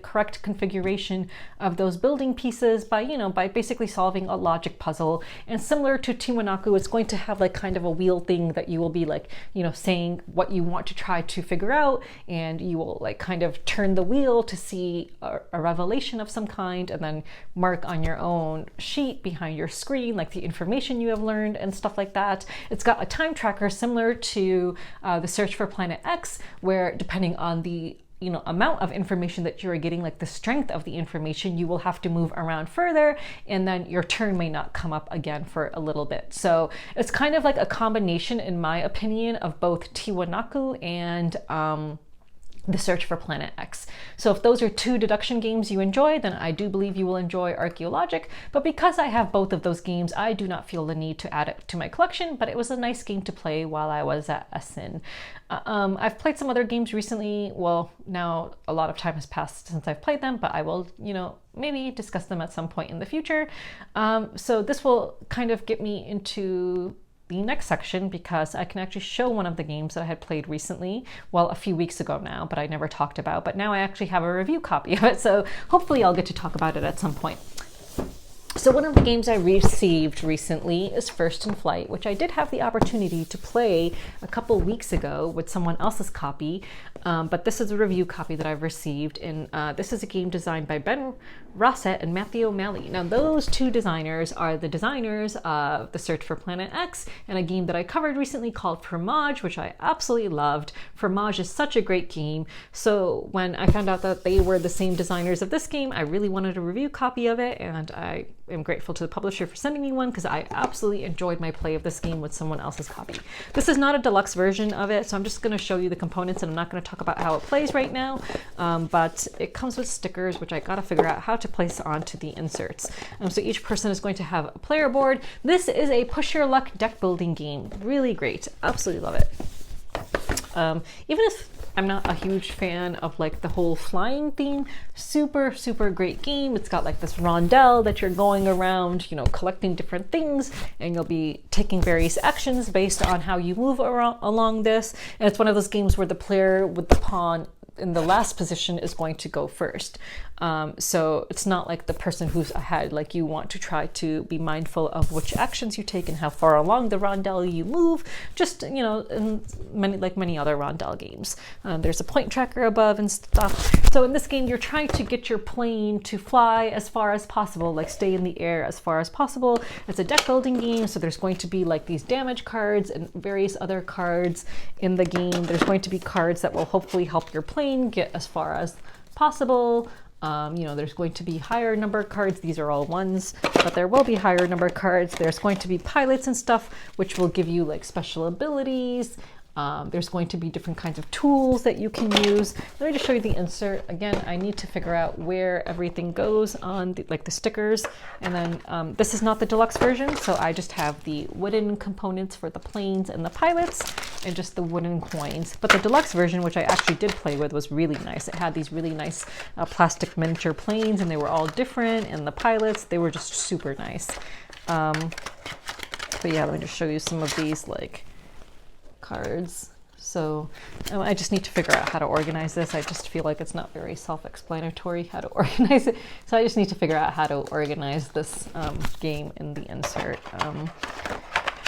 correct configuration of those building pieces by, you know, by basically solving a logic puzzle. And similar to Tiwanaku, it's going to have like kind of a wheel thing that you will be like, you know, saying what you want to try to figure out, and you will like kind of turn the wheel to see a revelation of some kind, and then mark on your own sheet behind your screen like the information you have learned and stuff like that. It's got a time tracker similar to the Search for Planet X, where depending on the amount of information that you're getting, like the strength of the information, you will have to move around further, and then your turn may not come up again for a little bit. So it's kind of like a combination, in my opinion, of both Tiwanaku and the Search for Planet X. So if those are two deduction games you enjoy, then I do believe you will enjoy Archeologic. But because I have both of those games, I do not feel the need to add it to my collection, but it was a nice game to play while I was at Essen. I've played some other games recently. Well, now a lot of time has passed since I've played them, but I will, maybe discuss them at some point in the future. So this will kind of get me into the next section, because I can actually show one of the games that I had played recently, well, a few weeks ago now, but I never talked about, but now I actually have a review copy of it, so hopefully I'll get to talk about it at some point. So one of the games I received recently is First in Flight, which I did have the opportunity to play a couple weeks ago with someone else's copy, but this is a review copy that I've received, and this is a game designed by Ben Rossett and Matthew O'Malley. Now those two designers are the designers of The Search for Planet X and a game that I covered recently called Fromage, which I absolutely loved. Fromage is such a great game, so when I found out that they were the same designers of this game, I really wanted a review copy of it, and I am grateful to the publisher for sending me one because I absolutely enjoyed my play of this game with someone else's copy. This is not a deluxe version of it, so I'm just going to show you the components, and I'm not going to talk about how it plays right now, but it comes with stickers, which I got to figure out how to place onto the inserts. So each person is going to have a player board. This is a push your luck deck building game. Really great. Absolutely love it. Even if I'm not a huge fan of like the whole flying theme, super great game. It's got like this rondelle that you're going around, collecting different things, and you'll be taking various actions based on how you move along this. And it's one of those games where the player with the pawn in the last position is going to go first. So it's not like the person who's ahead, like you want to try to be mindful of which actions you take and how far along the rondelle you move, just, in many other rondelle games. There's a point tracker above and stuff. So in this game, you're trying to get your plane to fly as far as possible, like stay in the air as far as possible. It's a deck building game, so there's going to be like these damage cards and various other cards in the game. There's going to be cards that will hopefully help your plane get as far as possible. There's going to be higher number cards. These are all ones, but there will be higher number cards. There's going to be pilots and stuff, which will give you like special abilities. There's going to be different kinds of tools that you can use. Let me just show you the insert. Again, I need to figure out where everything goes on the stickers. And then this is not the deluxe version, so I just have the wooden components for the planes and the pilots and just the wooden coins. But the deluxe version, which I actually did play with, was really nice. It had these really nice plastic miniature planes, and they were all different, and the pilots, they were just super nice. But yeah, let me just show you some of these cards. So I just need to figure out how to organize this. I just feel like it's not very self-explanatory how to organize it. So I just need to figure out how to organize this game in the insert.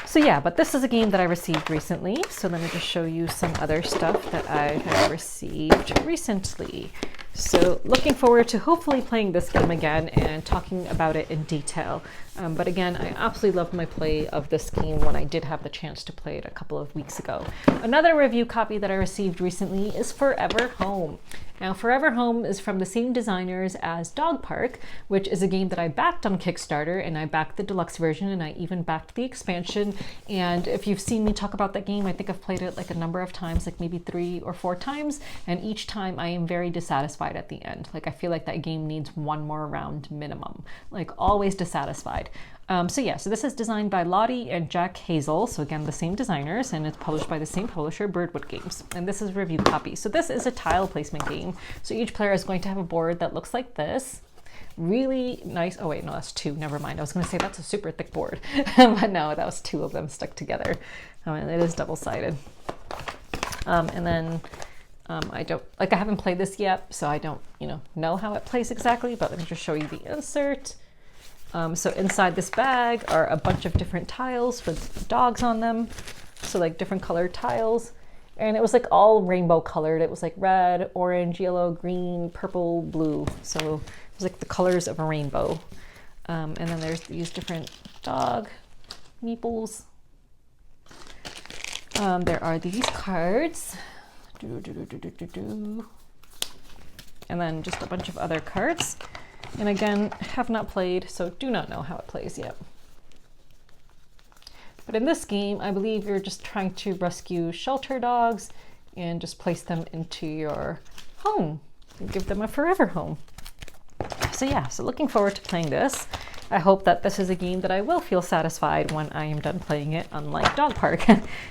So yeah, but this is a game that I received recently. So let me just show you some other stuff that I have received recently. So looking forward to hopefully playing this game again and talking about it in detail. But again, I absolutely loved my play of this game when I did have the chance to play it a couple of weeks ago. Another review copy that I received recently is Forever Home. Now, Forever Home is from the same designers as Dog Park, which is a game that I backed on Kickstarter, and I backed the deluxe version, and I even backed the expansion. And if you've seen me talk about that game, I think I've played it like a number of times, like maybe 3 or 4 times, and each time I am very dissatisfied at the end. Like, I feel like that game needs one more round minimum, like always dissatisfied. So this is designed by Lottie and Jack Hazel. So again, the same designers, and it's published by the same publisher, Birdwood Games. And this is review copy. So this is a tile placement game. So each player is going to have a board that looks like this. Really nice. Oh wait, no, that's 2. Never mind. I was going to say that's a super thick board, but no, that was 2 of them stuck together. And it is double-sided. And then I haven't played this yet, so I don't, know how it plays exactly. But let me just show you the insert. So inside this bag are a bunch of different tiles with dogs on them. So like different colored tiles. And it was like all rainbow colored. It was like red, orange, yellow, green, purple, blue. So it was like the colors of a rainbow. And then there's these different dog meeples. There are these cards. And then just a bunch of other cards. And again, have not played, so do not know how it plays yet. But in this game, I believe you're just trying to rescue shelter dogs and just place them into your home and give them a forever home. So looking forward to playing this. I hope that this is a game that I will feel satisfied when I am done playing it, unlike Dog Park.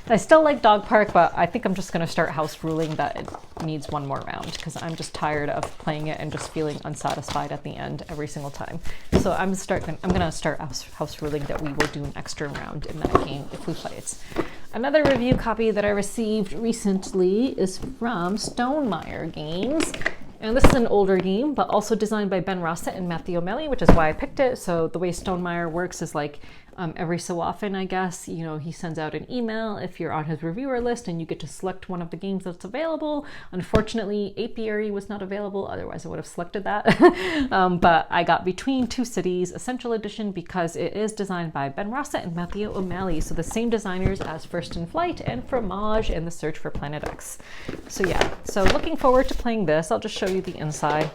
I still like Dog Park, but I think I'm just going to start house ruling that it needs one more round because I'm just tired of playing it and just feeling unsatisfied at the end every single time. So I'm going to start house ruling that we will do an extra round in that game if we play it. Another review copy that I received recently is from Stonemaier Games. And this is an older game, but also designed by Ben Rossett and Matthew O'Malley, which is why I picked it. So the way Stonemaier works is like every so often, I guess, he sends out an email if you're on his reviewer list and you get to select one of the games that's available. Unfortunately, Apiary was not available. Otherwise, I would have selected that. But I got Between Two Cities Essential Edition because it is designed by Ben Rossett and Matthew O'Malley. So the same designers as First in Flight and Fromage and The Search for Planet X. So looking forward to playing this. I'll just show you the inside.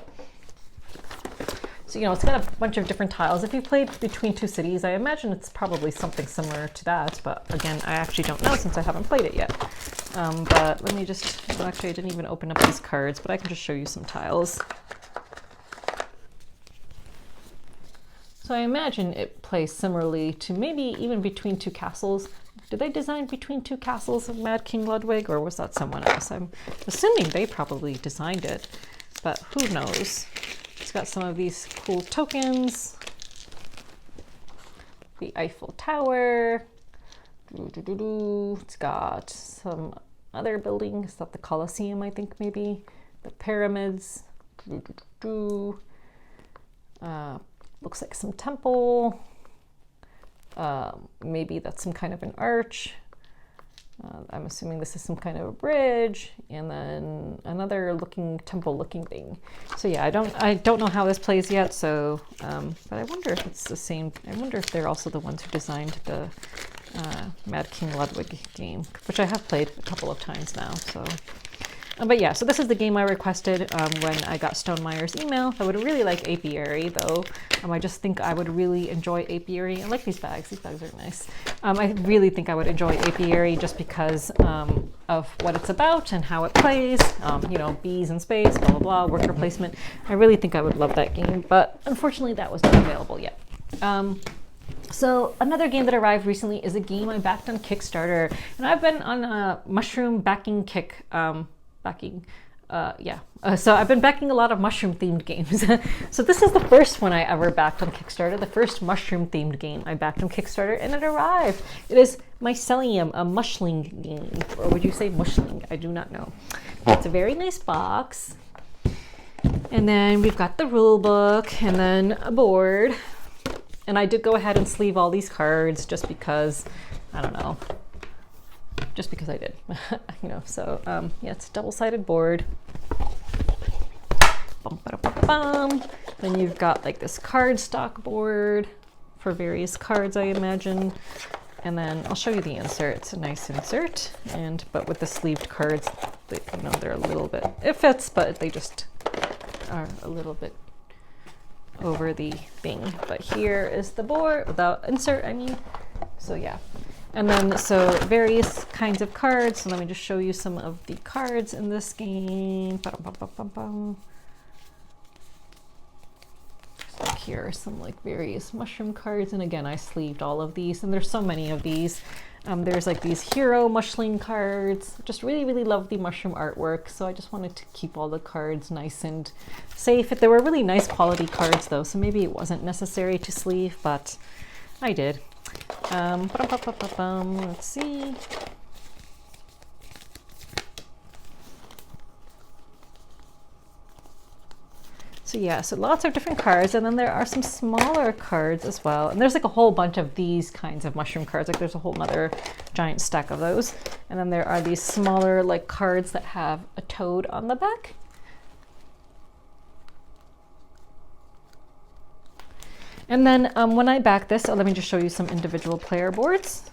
So, it's got a bunch of different tiles. If you played Between Two Cities, I imagine it's probably something similar to that. But again, I actually don't know since I haven't played it yet. But let me actually I didn't even open up these cards, but I can just show you some tiles. So I imagine it plays similarly to maybe even Between Two Castles. Did they design Between Two Castles of Mad King Ludwig, or was that someone else? I'm assuming they probably designed it, but who knows? It's got some of these cool tokens. The Eiffel Tower. It's got some other buildings. Is that the Colosseum, I think, maybe? The pyramids. Looks like some temple. Maybe that's some kind of an arch. I'm assuming this is some kind of a bridge, and then another temple looking thing. So I don't know how this plays yet. So, but I wonder if it's the same. I wonder if they're also the ones who designed the Mad King Ludwig game, which I have played a couple of times now. So. So this is the game I requested when I got Stonemaier's email. I would really like Apiary, though. I just think I would really enjoy Apiary. I like these bags. These bags are nice. I really think I would enjoy Apiary just because of what it's about and how it plays. Bees in space, blah, blah, blah, worker placement. I really think I would love that game, but unfortunately that was not available yet. So another game that arrived recently is a game I backed on Kickstarter. And I've been on a mushroom backing kick. So I've been backing a lot of mushroom themed games. So this is the first one I ever backed on Kickstarter, the first mushroom themed game I backed on Kickstarter, and it arrived. It is Mycelium, a mushling game, or would you say mushling? I do not know. It's a very nice box. And then we've got the rule book and then a board. And I did go ahead and sleeve all these cards just because, I don't know. Just because I did, it's a double-sided board. Bum, ba, da, bum. Then you've got like this cardstock board for various cards, I imagine. And then I'll show you the insert. It's a nice insert, but with the sleeved cards, they're a little bit, it fits, but they just are a little bit over the thing. But here is the board without insert, I mean. So yeah. And then, so various kinds of cards. So let me just show you some of the cards in this game. So here are some like various mushroom cards. And again, I sleeved all of these, and there's so many of these. There's like these hero Mushling cards. Just really, really love the mushroom artwork. So I just wanted to keep all the cards nice and safe. They were really nice quality cards though, so maybe it wasn't necessary to sleeve, but I did. Let's see. So yeah, so lots of different cards, and then there are some smaller cards as well. And there's like a whole bunch of these kinds of mushroom cards. Like there's a whole nother giant stack of those. And then there are these smaller like cards that have a toad on the back. And then when I back this, let me just show you some individual player boards.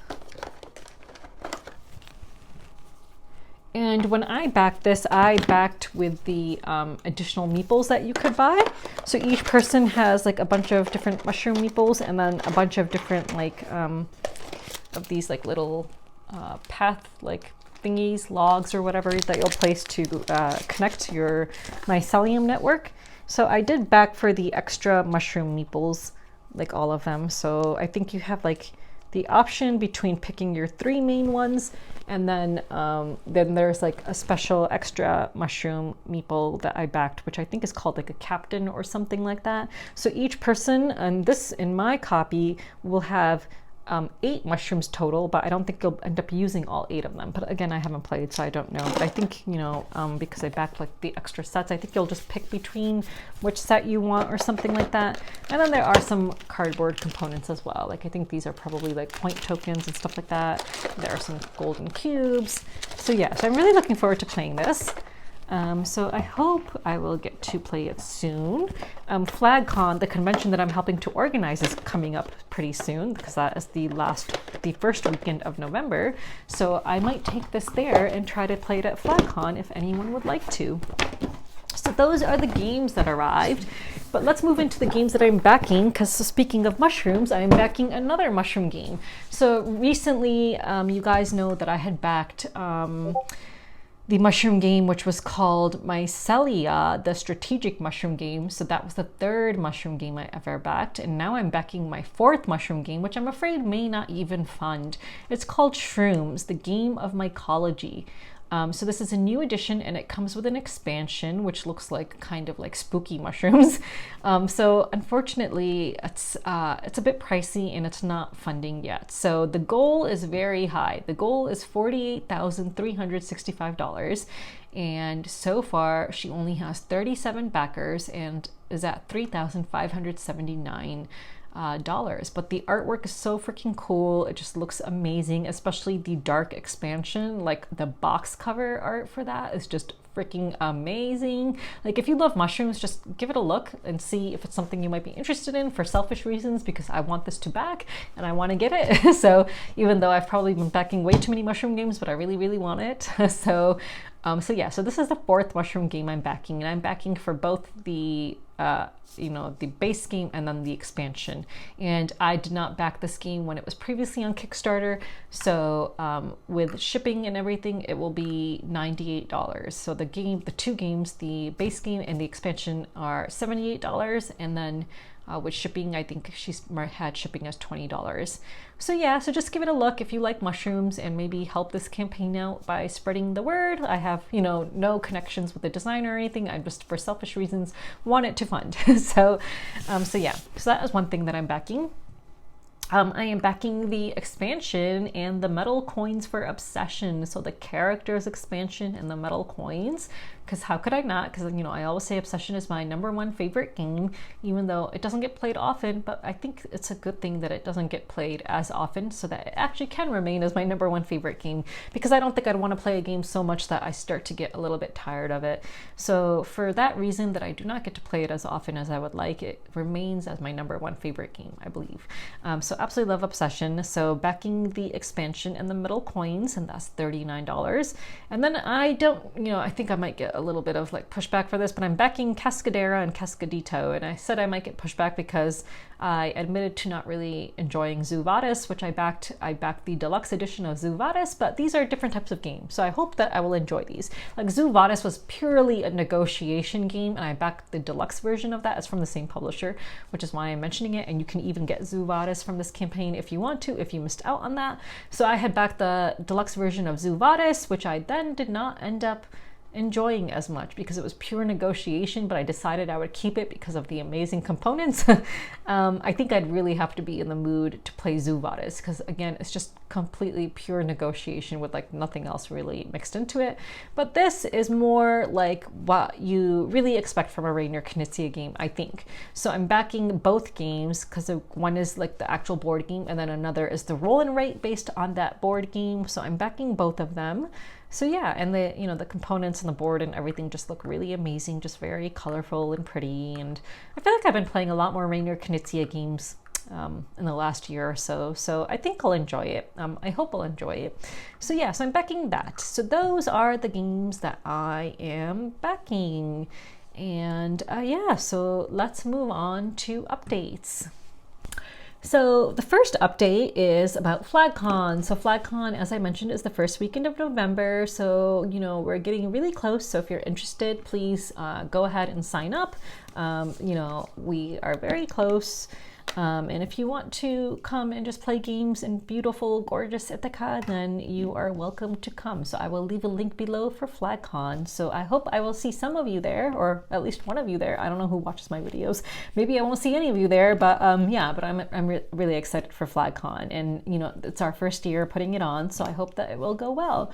And when I backed this, I backed with the additional meeples that you could buy. So each person has like a bunch of different mushroom meeples, and then a bunch of different like of these like little path like thingies, logs or whatever that you'll place to connect to your Mycelium network. So I did back for the extra mushroom meeples, like all of them. So I think you have like the option between picking your 3 main ones, and then there's like a special extra mushroom meeple that I backed, which I think is called like a captain or something like that. So each person, and this in my copy, will have 8 mushrooms total, but I don't think you'll end up using all 8 of them. But again, I haven't played, so I don't know. But I think, you know, because I backed like the extra sets, I think you'll just pick between which set you want or something like that. And then there are some cardboard components as well. Like I think these are probably like point tokens and stuff like that. There are some golden cubes. So yeah, so I'm really looking forward to playing this. So I hope I will get to play it soon. FlagCon, the convention that I'm helping to organize, is coming up pretty soon, because that is the first weekend of November. So I might take this there and try to play it at FlagCon if anyone would like to. So those are the games that arrived. But let's move into the games that I'm backing, because speaking of mushrooms, I'm backing another mushroom game. So recently, you guys know that I had backed the mushroom game, which was called Mycelia, the strategic mushroom game. So that was the 3rd mushroom game I ever backed. And now I'm backing my 4th mushroom game, which I'm afraid may not even fund. It's called Shrooms, the Game of Mycology. So this is a new edition, and it comes with an expansion, which looks like kind of like spooky mushrooms. So unfortunately, it's a bit pricey and it's not funding yet. So the goal is very high. The goal is $48,365. And so far, she only has 37 backers and is at $3,579. But the artwork is so freaking cool. It just looks amazing, especially the dark expansion. Like the box cover art for that is just freaking amazing. Like if you love mushrooms, just give it a look and see if it's something you might be interested in for selfish reasons, because I want this to back and I want to get it. So even though I've probably been backing way too many mushroom games, but I really, really want it. So yeah, so this is the 4th mushroom game I'm backing, and I'm backing for both the the base game and then the expansion. And I did not back this game when it was previously on Kickstarter. So with shipping and everything, it will be $98. So the 2 games, the base game and the expansion, are $78, and then with shipping, I think she's had shipping as $20. So yeah, so just give it a look if you like mushrooms, and maybe help this campaign out by spreading the word. I have, no connections with the designer or anything. I just, for selfish reasons, want it to fund. So yeah, so that is one thing that I'm backing. I am backing the expansion and the metal coins for Obsession. So the characters expansion and the metal coins. because how could I not? Because, you know, I always say Obsession is my #1 favorite game, even though it doesn't get played often, but I think it's a good thing that it doesn't get played as often so that it actually can remain as my #1 favorite game, because I don't think I'd want to play a game so much that I start to get a little bit tired of it. So for that reason that I do not get to play it as often as I would like, it remains as my #1 favorite game, I believe. So absolutely love Obsession. So backing the expansion and the middle coins, and that's $39. And then I don't, you know, I think I might get a little bit of like pushback for this, but I'm backing Cascadera and Cascadito. And I said I might get pushback because I admitted to not really enjoying Zoo Vadis, which I backed. I backed the deluxe edition of Zoo Vadis, but these are different types of games. So I hope that I will enjoy these. Like Zoo Vadis was purely a negotiation game, and I backed the deluxe version of that. It's from the same publisher, which is why I'm mentioning it. And you can even get Zoo Vadis from this campaign if you want to, if you missed out on that. So I had backed the deluxe version of Zoo Vadis, which I then did not end up enjoying as much because it was pure negotiation, but I decided I would keep it because of the amazing components. I think I'd really have to be in the mood to play Zoo Vadis, because again, it's just completely pure negotiation with like nothing else really mixed into it. But this is more like what you really expect from a Rainier Knizia game, I think. So I'm backing both games because one is like the actual board game, and then another is the roll and rate based on that board game. So I'm backing both of them. So yeah, and the, you know, the components and the board and everything just look really amazing, just very colorful and pretty. And I feel like I've been playing a lot more Rainier Knizia games in the last year or so. So I think I'll enjoy it. I hope I'll enjoy it. So yeah, so I'm backing that. So those are the games that I am backing. And yeah, so let's move on to updates. So the first update is about FlagCon. So FlagCon, as I mentioned, is the first weekend of November. So, you know, we're getting really close. So if you're interested, please go ahead and sign up. You know, we are very close. And if you want to come and just play games in beautiful, gorgeous Ithaca, then you are welcome to come. So I will leave a link below for FlagCon. So I hope I will see some of you there, or at least one of you there. I don't know who watches my videos. Maybe I won't see any of you there, but yeah, but I'm really excited for FlagCon. And, you know, it's our first year putting it on, so I hope that it will go well.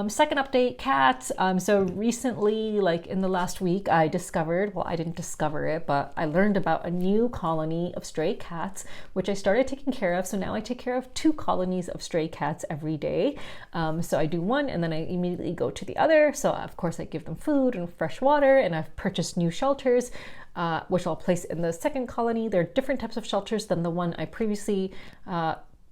Second update, cats. So recently, like in the last week, I discovered, well, I didn't discover it, but I learned about a new colony of stray cats, which I started taking care of. So now I take care of 2 colonies of stray cats every day. So I do one and then I immediately go to the other. So of course I give them food and fresh water, and I've purchased new shelters, which I'll place in the second colony. They're different types of shelters than the one I previously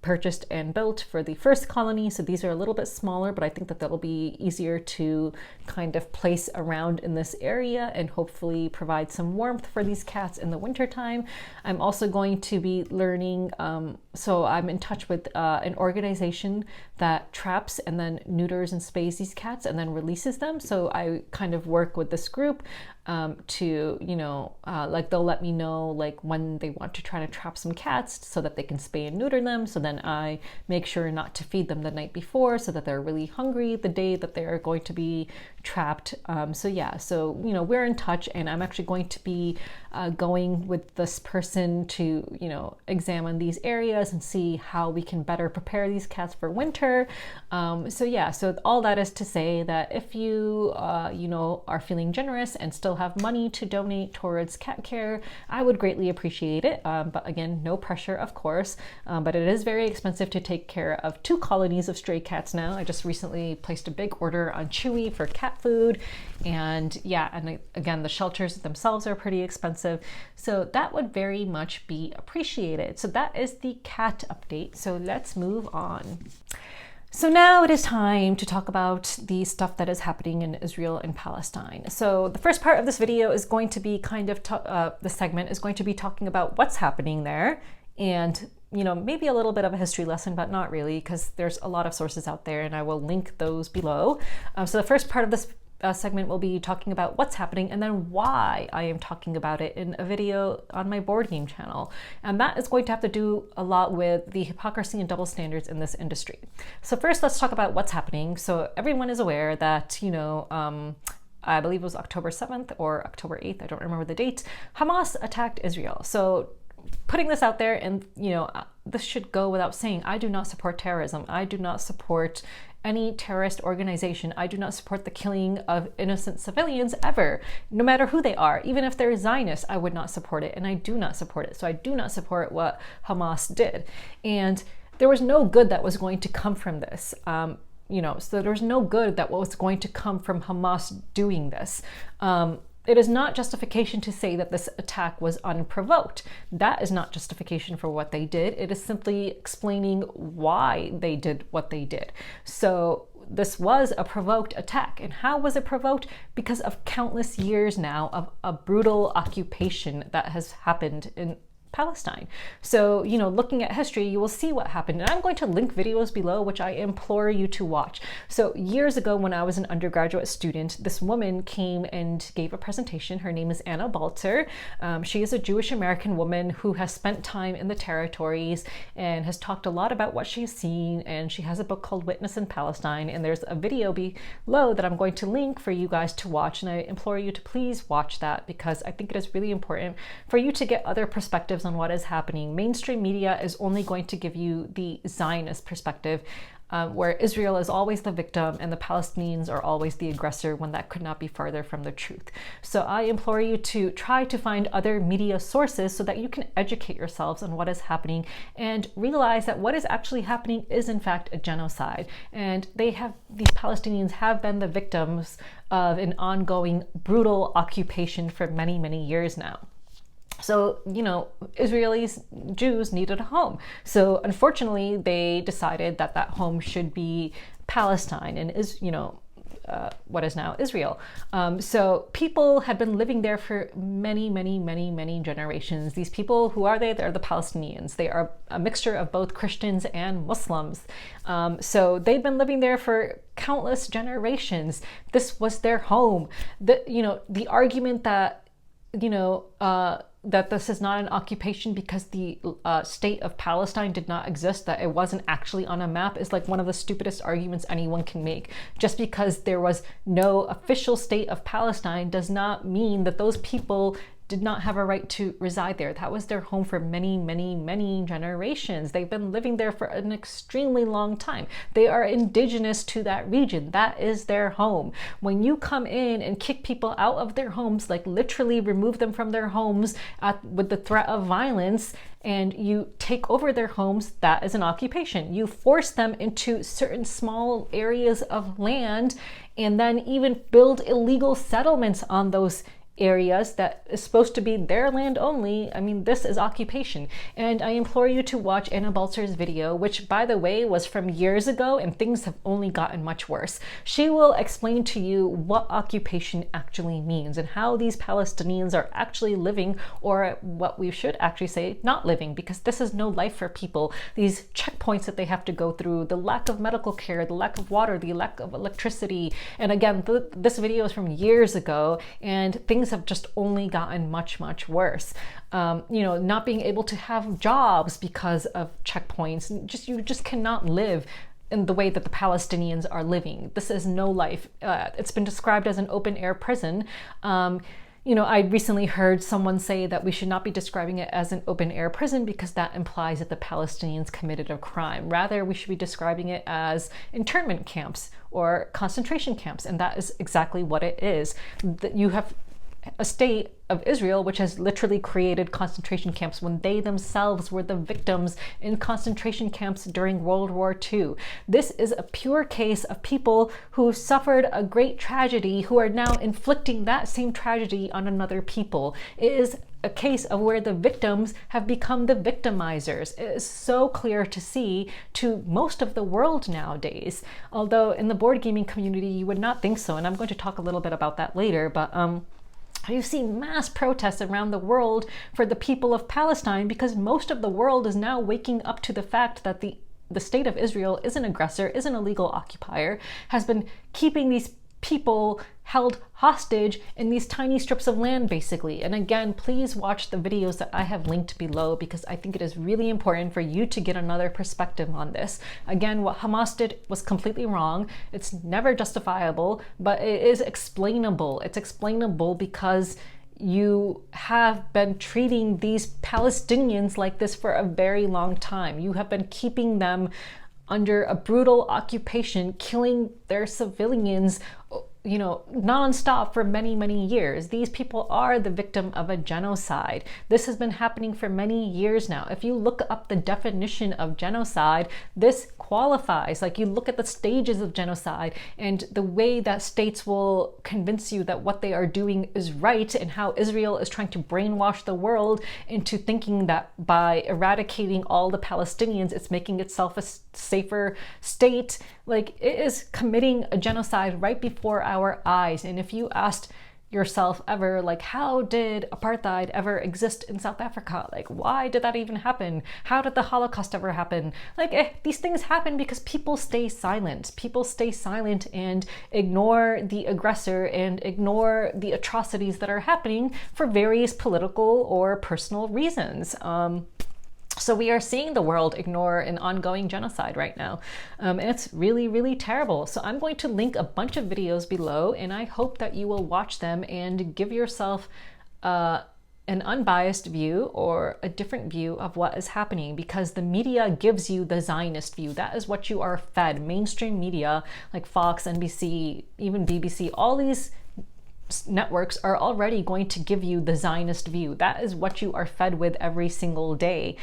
purchased and built for the first colony. So these are a little bit smaller, but I think that that'll be easier to kind of place around in this area and hopefully provide some warmth for these cats in the winter time. I'm also going to be learning, so I'm in touch with an organization that traps and then neuters and spays these cats and then releases them. So I kind of work with this group to, you know, like they'll let me know like when they want to try to trap some cats so that they can spay and neuter them. So then I make sure not to feed them the night before so that they're really hungry the day that they're going to be trapped. So yeah, so, you know, we're in touch, and I'm actually going to be going with this person to, you know, examine these areas and see how we can better prepare these cats for winter. So yeah, so all that is to say that if you, you know, are feeling generous and still have money to donate towards cat care, I would greatly appreciate it. But again, no pressure, of course, but it is very expensive to take care of 2 colonies of stray cats now. I just recently placed a big order on Chewy for cat food, and yeah, and again, the shelters themselves are pretty expensive. So that would very much be appreciated. So that is the cat update. So let's move on. So now it is time to talk about the stuff that is happening in Israel and Palestine. So the first part of this video is going to be kind of, the segment is going to be talking about what's happening there, and, you know, maybe a little bit of a history lesson, but not really, because there's a lot of sources out there and I will link those below. So the first part of this segment will be talking about what's happening and then why I am talking about it in a video on my board game channel. And that is going to have to do a lot with the hypocrisy and double standards in this industry. So first, let's talk about what's happening. So everyone is aware that, you know, I believe it was October 7th or October 8th, I don't remember the date, Hamas attacked Israel. So putting this out there, and, you know, this should go without saying, I do not support terrorism. I do not support any terrorist organization. I do not support the killing of innocent civilians ever, no matter who they are. Even if they're Zionists, I would not support it, and I do not support it. So I do not support what Hamas did. And there was no good that was going to come from this. So there was no good that was going to come from Hamas doing this. It is not justification to say that this attack was unprovoked. That is not justification for what they did. It is simply explaining why they did what they did. So this was a provoked attack. And how was it provoked? Because of countless years now of a brutal occupation that has happened in Palestine. So, looking at history, you will see what happened. And I'm going to link videos below, which I implore you to watch. So years ago, when I was an undergraduate student, this woman came and gave a presentation. Her name is Anna Baltzer. She is a Jewish American woman who has spent time in the territories and has talked a lot about what she's seen. And she has a book called Witness in Palestine. And there's a video below that I'm going to link for you guys to watch. And I implore you to please watch that, because I think it is really important for you to get other perspectives on what is happening. Mainstream media is only going to give you the Zionist perspective, where Israel is always the victim and the Palestinians are always the aggressor, when that could not be farther from the truth. So I implore you to try to find other media sources so that you can educate yourselves on what is happening and realize that what is actually happening is in fact a genocide. And these Palestinians have been the victims of an ongoing brutal occupation for many, many years now. So, Israelis, Jews needed a home. So unfortunately, they decided that that home should be Palestine and what is now Israel. So people had been living there for many, many, many, many generations. These people, who are they? They're the Palestinians. They are a mixture of both Christians and Muslims. So they've been living there for countless generations. This was their home. The argument that that this is not an occupation because the state of Palestine did not exist, that it wasn't actually on a map, is like one of the stupidest arguments anyone can make. Just because there was no official state of Palestine does not mean that those people did not have a right to reside there. That was their home for many, many, many generations. They've been living there for an extremely long time. They are indigenous to that region. That is their home. When you come in and kick people out of their homes, like literally remove them from their homes with the threat of violence, and you take over their homes, that is an occupation. You force them into certain small areas of land and then even build illegal settlements on those areas that is supposed to be their land only. I mean, this is occupation. And I implore you to watch Anna Baltzer's video, which, by the way, was from years ago, and things have only gotten much worse. She will explain to you what occupation actually means and how these Palestinians are actually living, or what we should actually say, not living, because this is no life for people. These checkpoints that they have to go through, the lack of medical care, the lack of water, the lack of electricity. And again, this video is from years ago, and things have just only gotten much, much worse. Not being able to have jobs because of checkpoints. You just cannot live in the way that the Palestinians are living. This is no life. It's been described as an open air prison. I recently heard someone say that we should not be describing it as an open air prison because that implies that the Palestinians committed a crime. Rather, we should be describing it as internment camps or concentration camps. And that is exactly what it is. You have a state of Israel which has literally created concentration camps when they themselves were the victims in concentration camps during World War II. This is a pure case of people who suffered a great tragedy who are now inflicting that same tragedy on another people. It is a case of where the victims have become the victimizers. It is so clear to see to most of the world nowadays. Although in the board gaming community, you would not think so. And I'm going to talk a little bit about that later, but you see mass protests around the world for the people of Palestine because most of the world is now waking up to the fact that the state of Israel is an aggressor, is an illegal occupier, has been keeping these people held hostage in these tiny strips of land, basically. And again, please watch the videos that I have linked below because I think it is really important for you to get another perspective on this. Again, what Hamas did was completely wrong. It's never justifiable, but it is explainable. It's explainable because you have been treating these Palestinians like this for a very long time. You have been keeping them under a brutal occupation, killing their civilians, you know, nonstop for many, many years. These people are the victim of a genocide. This has been happening for many years now. If you look up the definition of genocide, this qualifies. Like, you look at the stages of genocide and the way that states will convince you that what they are doing is right, and how Israel is trying to brainwash the world into thinking that by eradicating all the Palestinians, it's making itself a safer state. Like, it is committing a genocide right before our eyes. And if you asked yourself ever, like, how did apartheid ever exist in South Africa? Like, why did that even happen? How did the Holocaust ever happen? Like, these things happen because people stay silent. People stay silent and ignore the aggressor and ignore the atrocities that are happening for various political or personal reasons. So we are seeing the world ignore an ongoing genocide right now. And it's really, really terrible. So I'm going to link a bunch of videos below, and I hope that you will watch them and give yourself an unbiased view or a different view of what is happening, because the media gives you the Zionist view. That is what you are fed. Mainstream media like Fox, NBC, even BBC, all these networks are already going to give you the Zionist view. That is what you are fed with every single day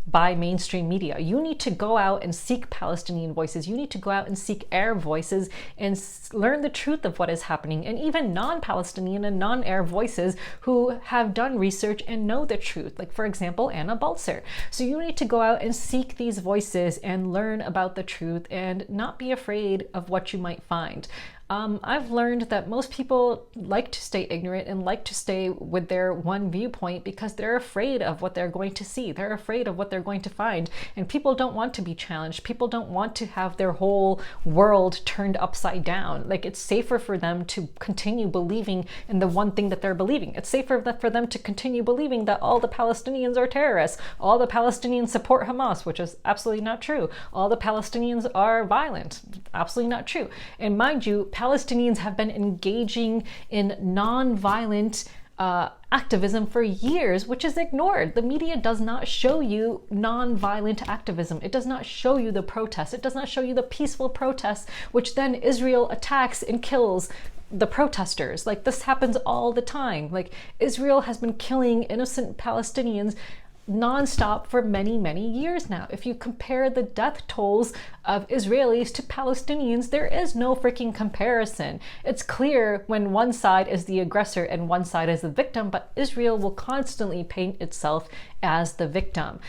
by mainstream media. You need to go out and seek Palestinian voices. You need to go out and seek Arab voices and learn the truth of what is happening, and even non-Palestinian and non-Arab voices who have done research and know the truth. Like, for example, Anna Baltzer. So you need to go out and seek these voices and learn about the truth and not be afraid of what you might find. I've learned that most people like to stay ignorant and like to stay with their one viewpoint because they're afraid of what they're going to see. They're afraid of what they're going to find. And people don't want to be challenged. People don't want to have their whole world turned upside down. Like, it's safer for them to continue believing in the one thing that they're believing. It's safer for them to continue believing that all the Palestinians are terrorists. All the Palestinians support Hamas, which is absolutely not true. All the Palestinians are violent. Absolutely not true. And mind you, Palestinians have been engaging in non-violent activism for years, which is ignored. The media does not show you non-violent activism. It does not show you the protests. It does not show you the peaceful protests, which then Israel attacks and kills the protesters. Like, this happens all the time. Like, Israel has been killing innocent Palestinians nonstop for many, many years now. If you compare the death tolls of Israelis to Palestinians, there is no freaking comparison. It's clear when one side is the aggressor and one side is the victim, but Israel will constantly paint itself as the victim.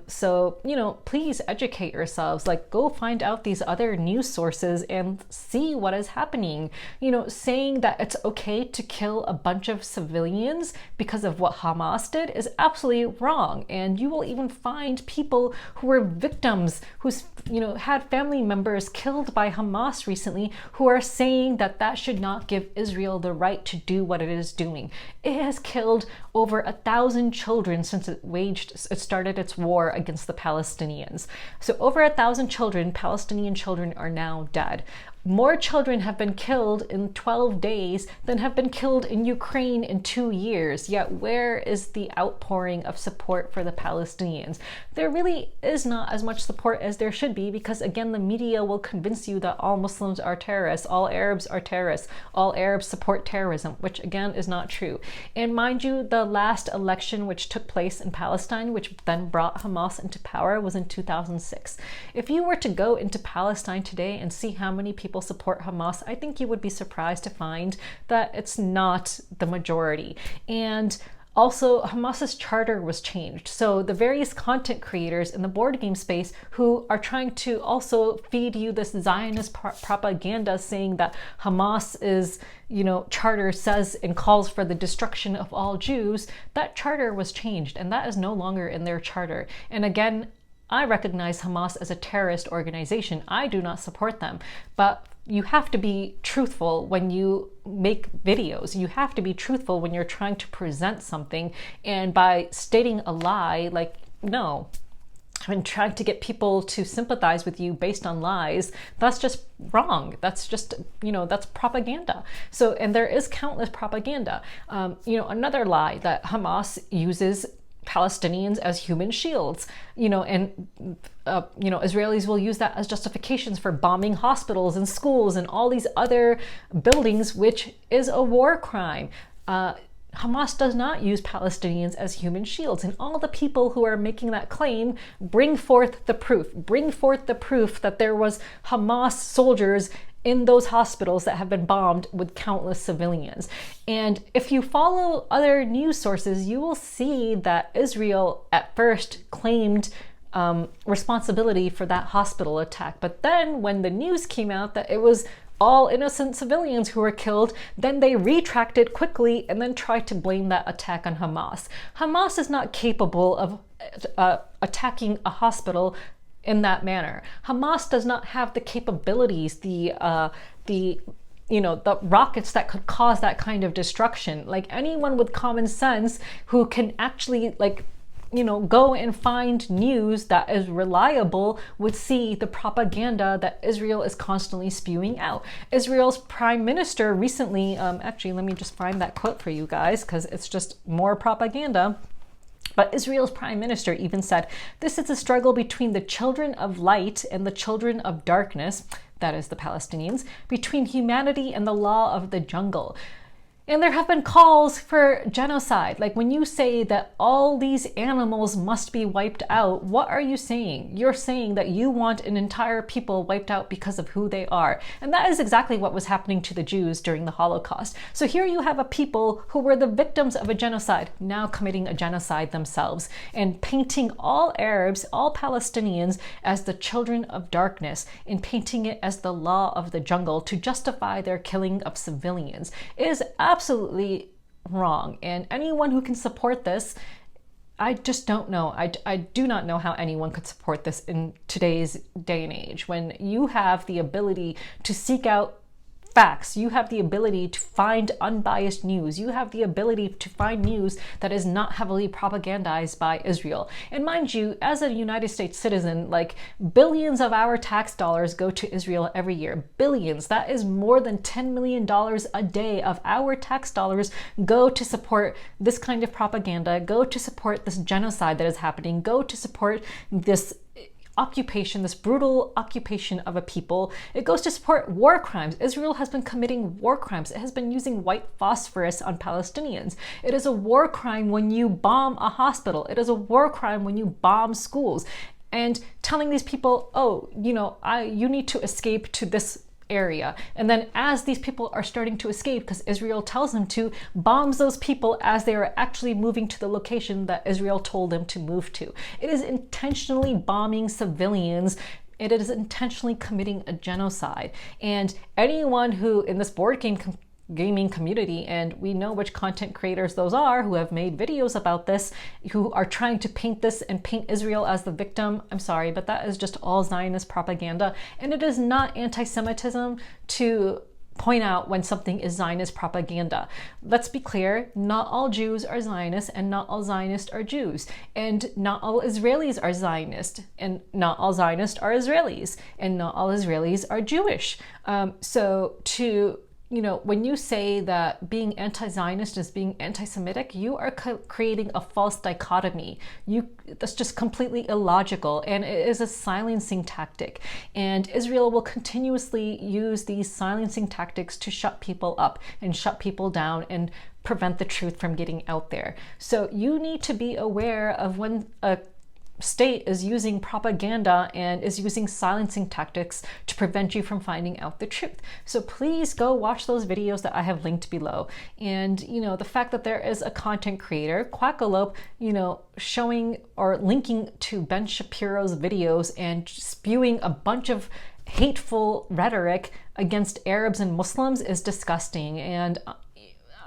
So, you know, please educate yourselves. Like, go find out these other news sources and see what is happening. You know, saying that it's okay to kill a bunch of civilians because of what Hamas did is absolutely wrong. And you will even find people who were victims, who's, you know, had family members killed by Hamas recently, who are saying that that should not give Israel the right to do what it is doing. It has killed over 1,000 children since it started its war against the Palestinians. So over 1,000 children, Palestinian children, are now dead. More children have been killed in 12 days than have been killed in Ukraine in 2 years. Yet where is the outpouring of support for the Palestinians? There really is not as much support as there should be, because again, the media will convince you that all Muslims are terrorists, all Arabs are terrorists, all Arabs support terrorism, which again is not true. And mind you, the last election which took place in Palestine, which then brought Hamas into power, was in 2006. If you were to go into Palestine today and see how many people support Hamas, I think you would be surprised to find that it's not the majority. And also, Hamas's charter was changed. So the various content creators in the board game space who are trying to also feed you this Zionist propaganda saying that Hamas is, you know, charter says and calls for the destruction of all Jews, that charter was changed and that is no longer in their charter. And again, I recognize Hamas as a terrorist organization. I do not support them, but you have to be truthful when you make videos. You have to be truthful when you're trying to present something, and by stating a lie, like, no, and trying to get people to sympathize with you based on lies, that's just wrong. That's just, you know, that's propaganda. So, and there is countless propaganda. You know, another lie that Hamas uses Palestinians as human shields, and Israelis will use that as justifications for bombing hospitals and schools and all these other buildings, which is a war crime. Hamas does not use Palestinians as human shields, and all the people who are making that claim, bring forth the proof. Bring forth the proof that there was Hamas soldiers in those hospitals that have been bombed with countless civilians. And if you follow other news sources, you will see that Israel at first claimed responsibility for that hospital attack. But then when the news came out that it was all innocent civilians who were killed, then they retracted quickly and then tried to blame that attack on Hamas. Hamas is not capable of attacking a hospital in that manner. Hamas does not have the capabilities, the rockets that could cause that kind of destruction. Like, anyone with common sense who can actually go and find news that is reliable would see the propaganda that Israel is constantly spewing out. Israel's prime minister recently, actually, let me just find that quote for you guys, because it's just more propaganda. But Israel's prime minister even said, "This is a struggle between the children of light and the children of darkness," that is the Palestinians, "between humanity and the law of the jungle." And there have been calls for genocide. Like, when you say that all these animals must be wiped out, what are you saying? You're saying that you want an entire people wiped out because of who they are. And that is exactly what was happening to the Jews during the Holocaust. So here you have a people who were the victims of a genocide, now committing a genocide themselves, and painting all Arabs, all Palestinians, as the children of darkness, and painting it as the law of the jungle to justify their killing of civilians. It is absolutely wrong. And anyone who can support this, I just don't know. I do not know how anyone could support this in today's day and age, when you have the ability to seek out facts, you have the ability to find unbiased news, you have the ability to find news that is not heavily propagandized by Israel. And mind you, as a United States citizen, like, billions of our tax dollars go to Israel every year. Billions. That is more than $10 million a day of our tax dollars go to support this kind of propaganda, go to support this genocide that is happening, go to support this occupation, this brutal occupation of a people. It goes to support war crimes. Israel has been committing war crimes. It has been using white phosphorus on Palestinians. It is a war crime when you bomb a hospital. It is a war crime when you bomb schools. And telling these people, oh, you need to escape to this area. And then as these people are starting to escape, because Israel tells them to, bombs those people as they are actually moving to the location that Israel told them to move to. It is intentionally bombing civilians. It is intentionally committing a genocide. And anyone who in this board gaming community, and we know which content creators those are who have made videos about this, who are trying to paint this and paint Israel as the victim, I'm sorry, but that is just all Zionist propaganda. And it is not anti-Semitism to point out when something is Zionist propaganda. Let's be clear, not all Jews are Zionists, and not all Zionists are Jews, and not all Israelis are Zionist, and not all Zionists are Israelis, and not all Israelis are Jewish. When you say that being anti-Zionist is being anti-Semitic, you are creating a false dichotomy. That's just completely illogical, and it is a silencing tactic. And Israel will continuously use these silencing tactics to shut people up and shut people down and prevent the truth from getting out there. So you need to be aware of when a state is using propaganda and is using silencing tactics to prevent you from finding out the truth. So please go watch those videos that I have linked below. And the fact that there is a content creator, Quackalope, showing or linking to Ben Shapiro's videos and spewing a bunch of hateful rhetoric against Arabs and Muslims is disgusting. And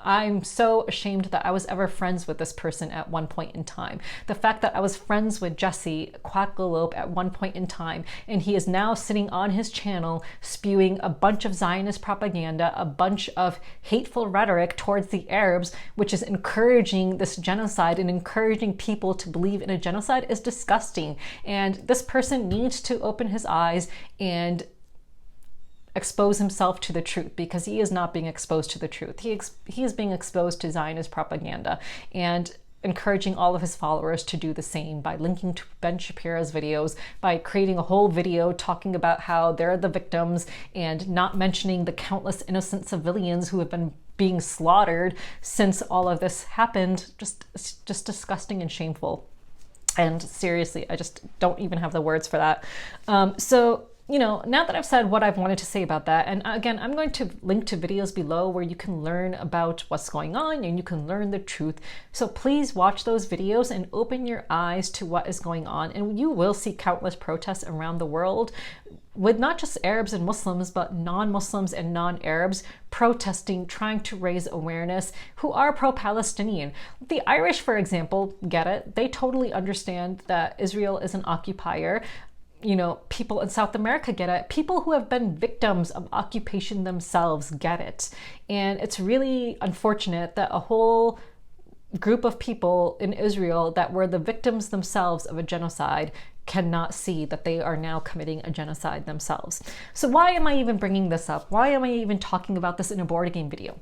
I'm so ashamed that I was ever friends with this person at one point in time. The fact that I was friends with Jesse Quackalope at one point in time, and he is now sitting on his channel spewing a bunch of Zionist propaganda, a bunch of hateful rhetoric towards the Arabs, which is encouraging this genocide and encouraging people to believe in a genocide, is disgusting. And this person needs to open his eyes and expose himself to the truth, because he is not being exposed to the truth. He is being exposed to Zionist propaganda. And encouraging all of his followers to do the same by linking to Ben Shapiro's videos, by creating a whole video talking about how they're the victims and not mentioning the countless innocent civilians who have been being slaughtered since all of this happened. Just disgusting and shameful. And seriously, I just don't even have the words for that. So, you know, now that I've said what I've wanted to say about that, and again, I'm going to link to videos below where you can learn about what's going on and you can learn the truth. So please watch those videos and open your eyes to what is going on. And you will see countless protests around the world with not just Arabs and Muslims, but non-Muslims and non-Arabs protesting, trying to raise awareness, who are pro-Palestinian. The Irish, for example, get it. They totally understand that Israel is an occupier. You know, people in South America get it. People who have been victims of occupation themselves get it. And it's really unfortunate that a whole group of people in Israel that were the victims themselves of a genocide cannot see that they are now committing a genocide themselves. So why am I even bringing this up? Why am I even talking about this in a board game video?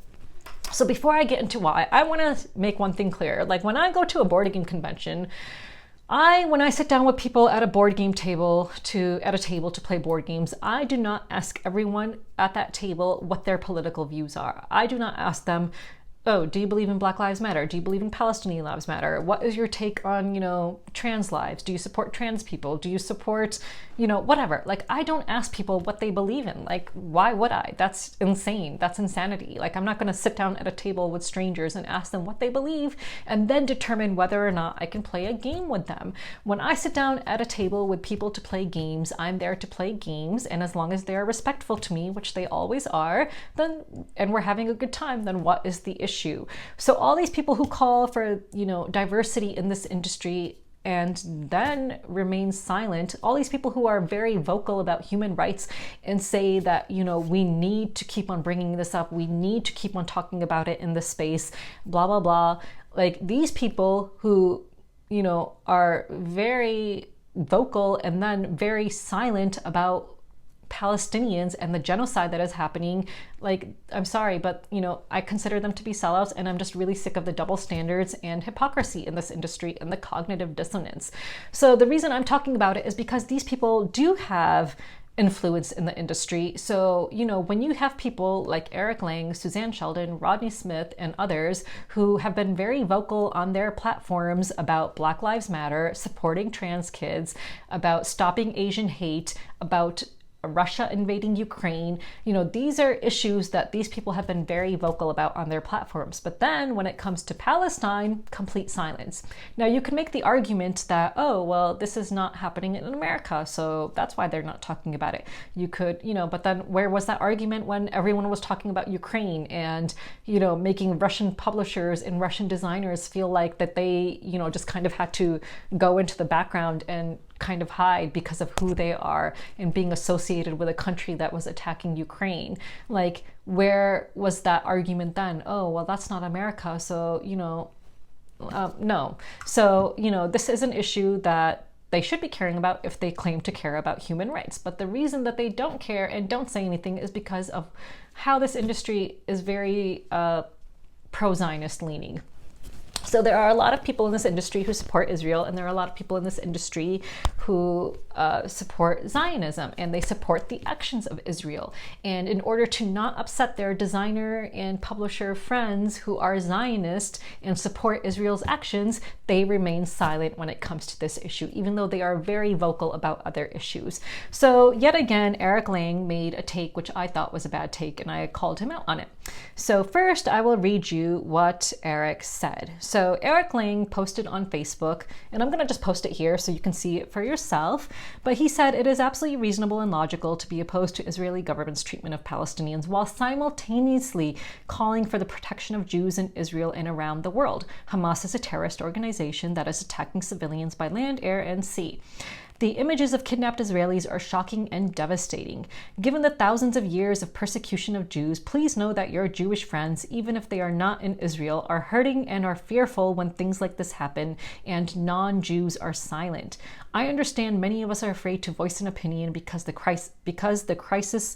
So before I get into why, I want to make one thing clear. Like when I go to a board game convention, when I sit down with people at a board game table to play board games, I do not ask everyone at that table what their political views are. I do not ask them, oh, do you believe in Black Lives Matter? Do you believe in Palestinian Lives Matter? What is your take on, you know, trans lives? Do you support trans people? Do you support, you know, whatever? Like, I don't ask people what they believe in. Like, why would I? That's insane. That's insanity. Like, I'm not going to sit down at a table with strangers and ask them what they believe and then determine whether or not I can play a game with them. When I sit down at a table with people to play games, I'm there to play games. And as long as they're respectful to me, which they always are, then, and we're having a good time, then what is the issue? So all these people who call for, you know, diversity in this industry and then remain silent, all these people who are very vocal about human rights and say that, you know, we need to keep on bringing this up, we need to keep on talking about it in this space, blah, blah, blah. Like these people who, you know, are very vocal and then very silent about Palestinians and the genocide that is happening, like, I'm sorry, but, you know, I consider them to be sellouts, and I'm just really sick of the double standards and hypocrisy in this industry and the cognitive dissonance. So the reason I'm talking about it is because these people do have influence in the industry. So, you know, when you have people like Eric Lang, Suzanne Sheldon, Rodney Smith, and others who have been very vocal on their platforms about Black Lives Matter, supporting trans kids, about stopping Asian hate, about Russia invading Ukraine, you know, these are issues that these people have been very vocal about on their platforms. But then when it comes to Palestine, complete silence. Now you can make the argument that, oh, well, this is not happening in America, so that's why they're not talking about it. You could, you know, but then where was that argument when everyone was talking about Ukraine and, you know, making Russian publishers and Russian designers feel like that they, you know, just kind of had to go into the background and kind of hide because of who they are and being associated with a country that was attacking Ukraine. Like, where was that argument then? Oh, well, that's not America, so, you know, no. So, you know, this is an issue that they should be caring about if they claim to care about human rights. But the reason that they don't care and don't say anything is because of how this industry is very pro-Zionist leaning. So there are a lot of people in this industry who support Israel, and there are a lot of people in this industry who support Zionism, and they support the actions of Israel. And in order to not upset their designer and publisher friends who are Zionist and support Israel's actions, they remain silent when it comes to this issue, even though they are very vocal about other issues. So yet again, Eric Lang made a take which I thought was a bad take, and I called him out on it. So first, I will read you what Eric said. So Eric Lang posted on Facebook, and I'm going to just post it here so you can see it for yourself. But he said, it is absolutely reasonable and logical to be opposed to Israeli government's treatment of Palestinians while simultaneously calling for the protection of Jews in Israel and around the world. Hamas is a terrorist organization that is attacking civilians by land, air, and sea. The images of kidnapped Israelis are shocking and devastating. Given the thousands of years of persecution of Jews, please know that your Jewish friends, even if they are not in Israel, are hurting and are fearful when things like this happen, and non-Jews are silent. I understand many of us are afraid to voice an opinion because the crisis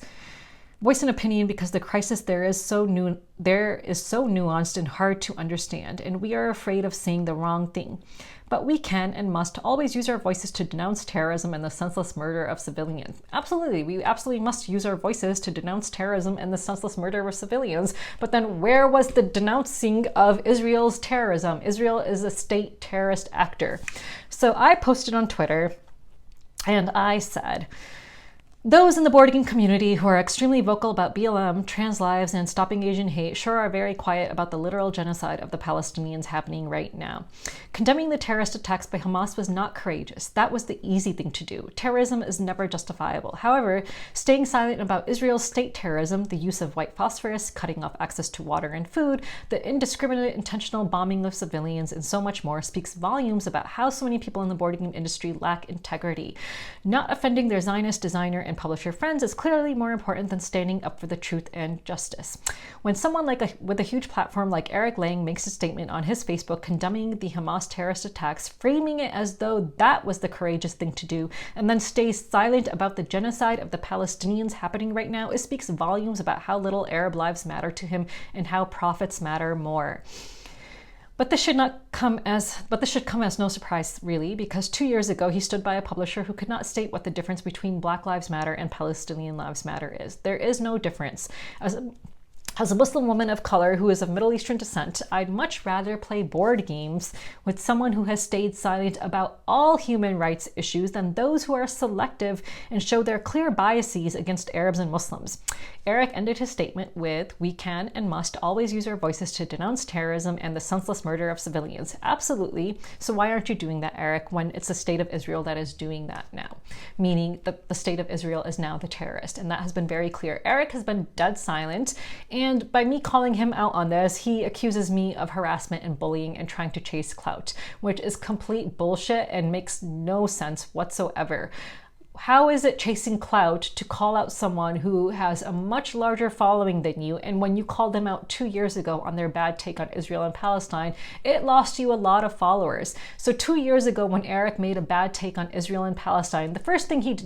voice an opinion because the crisis there is so nuanced and hard to understand, and we are afraid of saying the wrong thing. But we can and must always use our voices to denounce terrorism and the senseless murder of civilians. Absolutely, we absolutely must use our voices to denounce terrorism and the senseless murder of civilians. But then where was the denouncing of Israel's terrorism? Israel is a state terrorist actor. So I posted on Twitter and I said, those in the board game community who are extremely vocal about BLM, trans lives, and stopping Asian hate sure are very quiet about the literal genocide of the Palestinians happening right now. Condemning the terrorist attacks by Hamas was not courageous. That was the easy thing to do. Terrorism is never justifiable. However, staying silent about Israel's state terrorism, the use of white phosphorus, cutting off access to water and food, the indiscriminate intentional bombing of civilians, and so much more speaks volumes about how so many people in the board game industry lack integrity. Not offending their Zionist designer and publisher friends is clearly more important than standing up for the truth and justice. When someone with a huge platform like Eric Lang makes a statement on his Facebook condemning the Hamas terrorist attacks, framing it as though that was the courageous thing to do, and then stays silent about the genocide of the Palestinians happening right now, it speaks volumes about how little Arab lives matter to him and how profits matter more. But this should come as no surprise, really, because 2 years ago he stood by a publisher who could not state what the difference between Black Lives Matter and Palestinian Lives Matter is. There is no difference. As a Muslim woman of color who is of Middle Eastern descent, I'd much rather play board games with someone who has stayed silent about all human rights issues than those who are selective and show their clear biases against Arabs and Muslims. Eric ended his statement with, "We can and must always use our voices to denounce terrorism and the senseless murder of civilians." Absolutely. So why aren't you doing that, Eric, when it's the state of Israel that is doing that now? Meaning that the state of Israel is now the terrorist, and that has been very clear. Eric has been dead silent, and by me calling him out on this, he accuses me of harassment and bullying and trying to chase clout, which is complete bullshit and makes no sense whatsoever. How is it chasing clout to call out someone who has a much larger following than you, and when you called them out 2 years ago on their bad take on Israel and Palestine, it lost you a lot of followers? So 2 years ago when Eric made a bad take on Israel and Palestine, the first thing he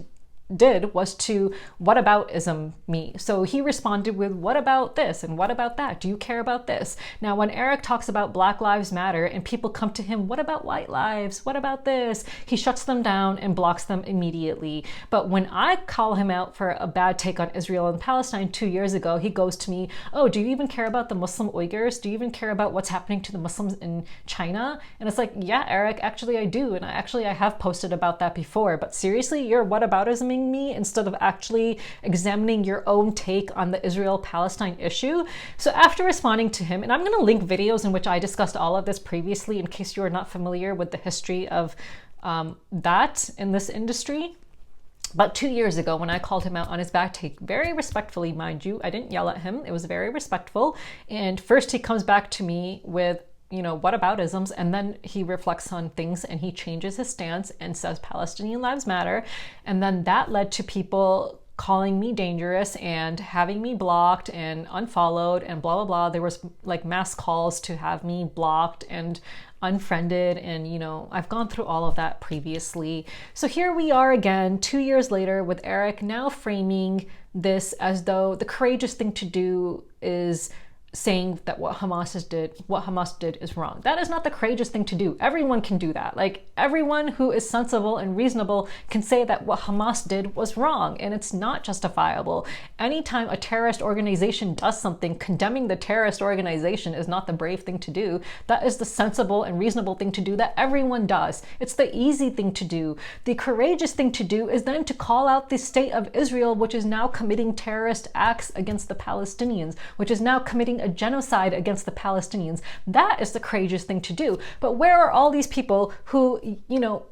did was to whataboutism me. So he responded with, what about this and what about that? Do you care about this? Now when Eric talks about Black Lives Matter and people come to him, what about white lives? What about this? He shuts them down and blocks them immediately. But when I call him out for a bad take on Israel and Palestine 2 years ago, he goes to me, oh, do you even care about the Muslim Uyghurs? Do you even care about what's happening to the Muslims in China? And it's like, yeah, Eric, actually I do. And I have posted about that before, but seriously, you're whataboutisming me instead of actually examining your own take on the Israel-Palestine issue. So after responding to him, and I'm going to link videos in which I discussed all of this previously in case you are not familiar with the history of that in this industry. But 2 years ago, when I called him out on his bad take, very respectfully, mind you, I didn't yell at him. It was very respectful. And first he comes back to me with, whataboutisms, and then he reflects on things and he changes his stance and says Palestinian lives matter. And then that led to people calling me dangerous and having me blocked and unfollowed and blah, blah, blah. There was like mass calls to have me blocked and unfriended, and I've gone through all of that previously. So here we are again 2 years later with Eric now framing this as though the courageous thing to do is saying that what Hamas did is wrong. That is not the courageous thing to do. Everyone can do that. Like, everyone who is sensible and reasonable can say that what Hamas did was wrong, and it's not justifiable. Anytime a terrorist organization does something, condemning the terrorist organization is not the brave thing to do. That is the sensible and reasonable thing to do that everyone does. It's the easy thing to do. The courageous thing to do is then to call out the state of Israel, which is now committing terrorist acts against the Palestinians, which is now committing a genocide against the Palestinians. That is the courageous thing to do. But where are all these people who,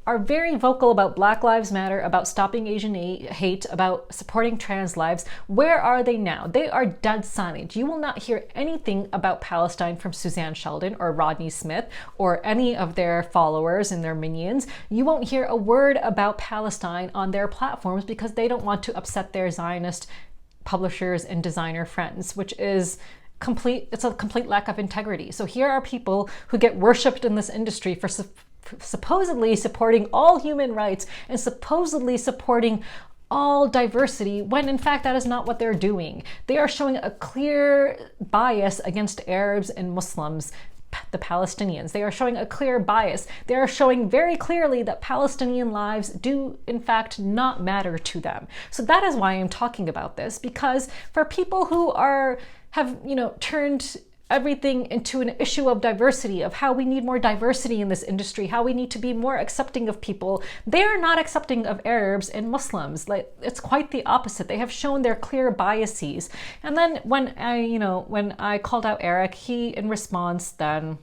are very vocal about Black Lives Matter, about stopping Asian hate, about supporting trans lives? Where are they now? They are dead silent. You will not hear anything about Palestine from Suzanne Sheldon or Rodney Smith or any of their followers and their minions. You won't hear a word about Palestine on their platforms because they don't want to upset their Zionist publishers and designer friends, which is it's a complete lack of integrity. So here are people who get worshipped in this industry for supposedly supporting all human rights and supposedly supporting all diversity, when in fact that is not what they're doing. They are showing a clear bias against Arabs and Muslims, the Palestinians. They are showing a clear bias. They are showing very clearly that Palestinian lives do in fact not matter to them. So that is why I'm talking about this, because for people who have turned everything into an issue of diversity, of how we need more diversity in this industry, how we need to be more accepting of people. They are not accepting of Arabs and Muslims. Like, it's quite the opposite. They have shown their clear biases. And then when I called out Eric, he in response then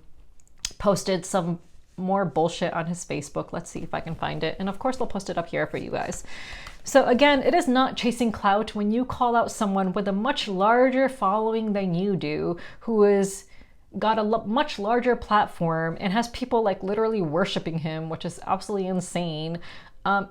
posted some more bullshit on his Facebook. Let's see if I can find it. And of course, I'll post it up here for you guys. So again, it is not chasing clout when you call out someone with a much larger following than you do, who is got a much larger platform and has people like literally worshiping him, which is absolutely insane.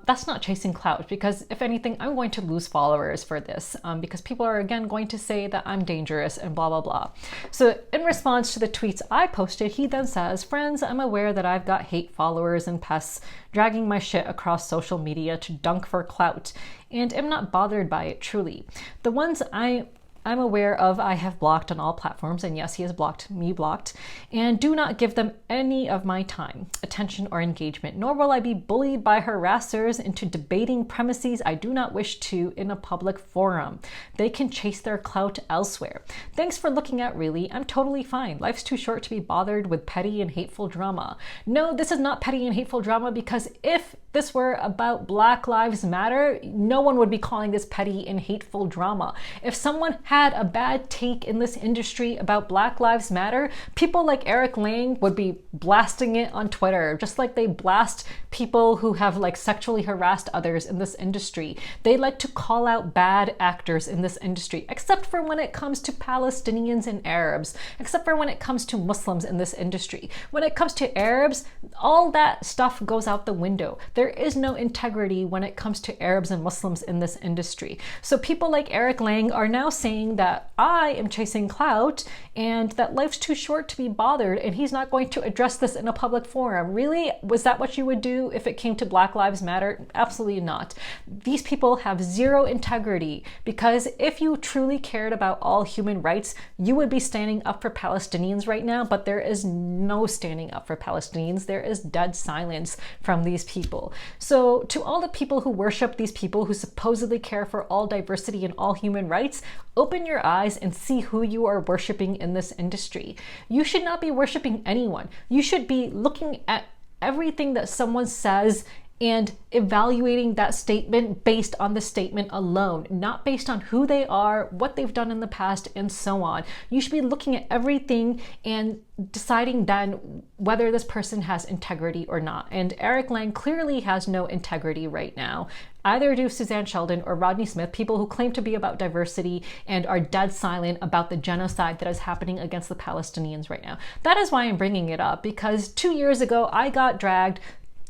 That's not chasing clout, because if anything, I'm going to lose followers for this, because people are again going to say that I'm dangerous and blah, blah, blah. So in response to the tweets I posted, he then says, "Friends, I'm aware that I've got hate followers and pests dragging my shit across social media to dunk for clout, and am not bothered by it truly. The ones I'm aware of, I have blocked on all platforms," and yes, he has blocked me, "and do not give them any of my time, attention, or engagement, nor will I be bullied by harassers into debating premises I do not wish to in a public forum. They can chase their clout elsewhere. Thanks for looking at really. I'm totally fine. Life's too short to be bothered with petty and hateful drama." No, this is not petty and hateful drama, because if this were about Black Lives Matter, no one would be calling this petty and hateful drama. If someone had a bad take in this industry about Black Lives Matter, people like Eric Lang would be blasting it on Twitter, just like they blast people who have like sexually harassed others in this industry. They like to call out bad actors in this industry, except for when it comes to Palestinians and Arabs, except for when it comes to Muslims in this industry. When it comes to Arabs, all that stuff goes out the window. There is no integrity when it comes to Arabs and Muslims in this industry. So people like Eric Lang are now saying that I am chasing clout and that life's too short to be bothered, and he's not going to address this in a public forum. Really? Was that what you would do if it came to Black Lives Matter? Absolutely not. These people have zero integrity, because if you truly cared about all human rights, you would be standing up for Palestinians right now, but there is no standing up for Palestinians. There is dead silence from these people. So to all the people who worship these people who supposedly care for all diversity and all human rights, open your eyes and see who you are worshiping in this industry. You should not be worshiping anyone. You should be looking at everything that someone says and evaluating that statement based on the statement alone, not based on who they are, what they've done in the past, and so on. You should be looking at everything and deciding then whether this person has integrity or not. And Eric Lang clearly has no integrity right now. Either do Suzanne Sheldon or Rodney Smith, people who claim to be about diversity and are dead silent about the genocide that is happening against the Palestinians right now. That is why I'm bringing it up, because 2 years ago I got dragged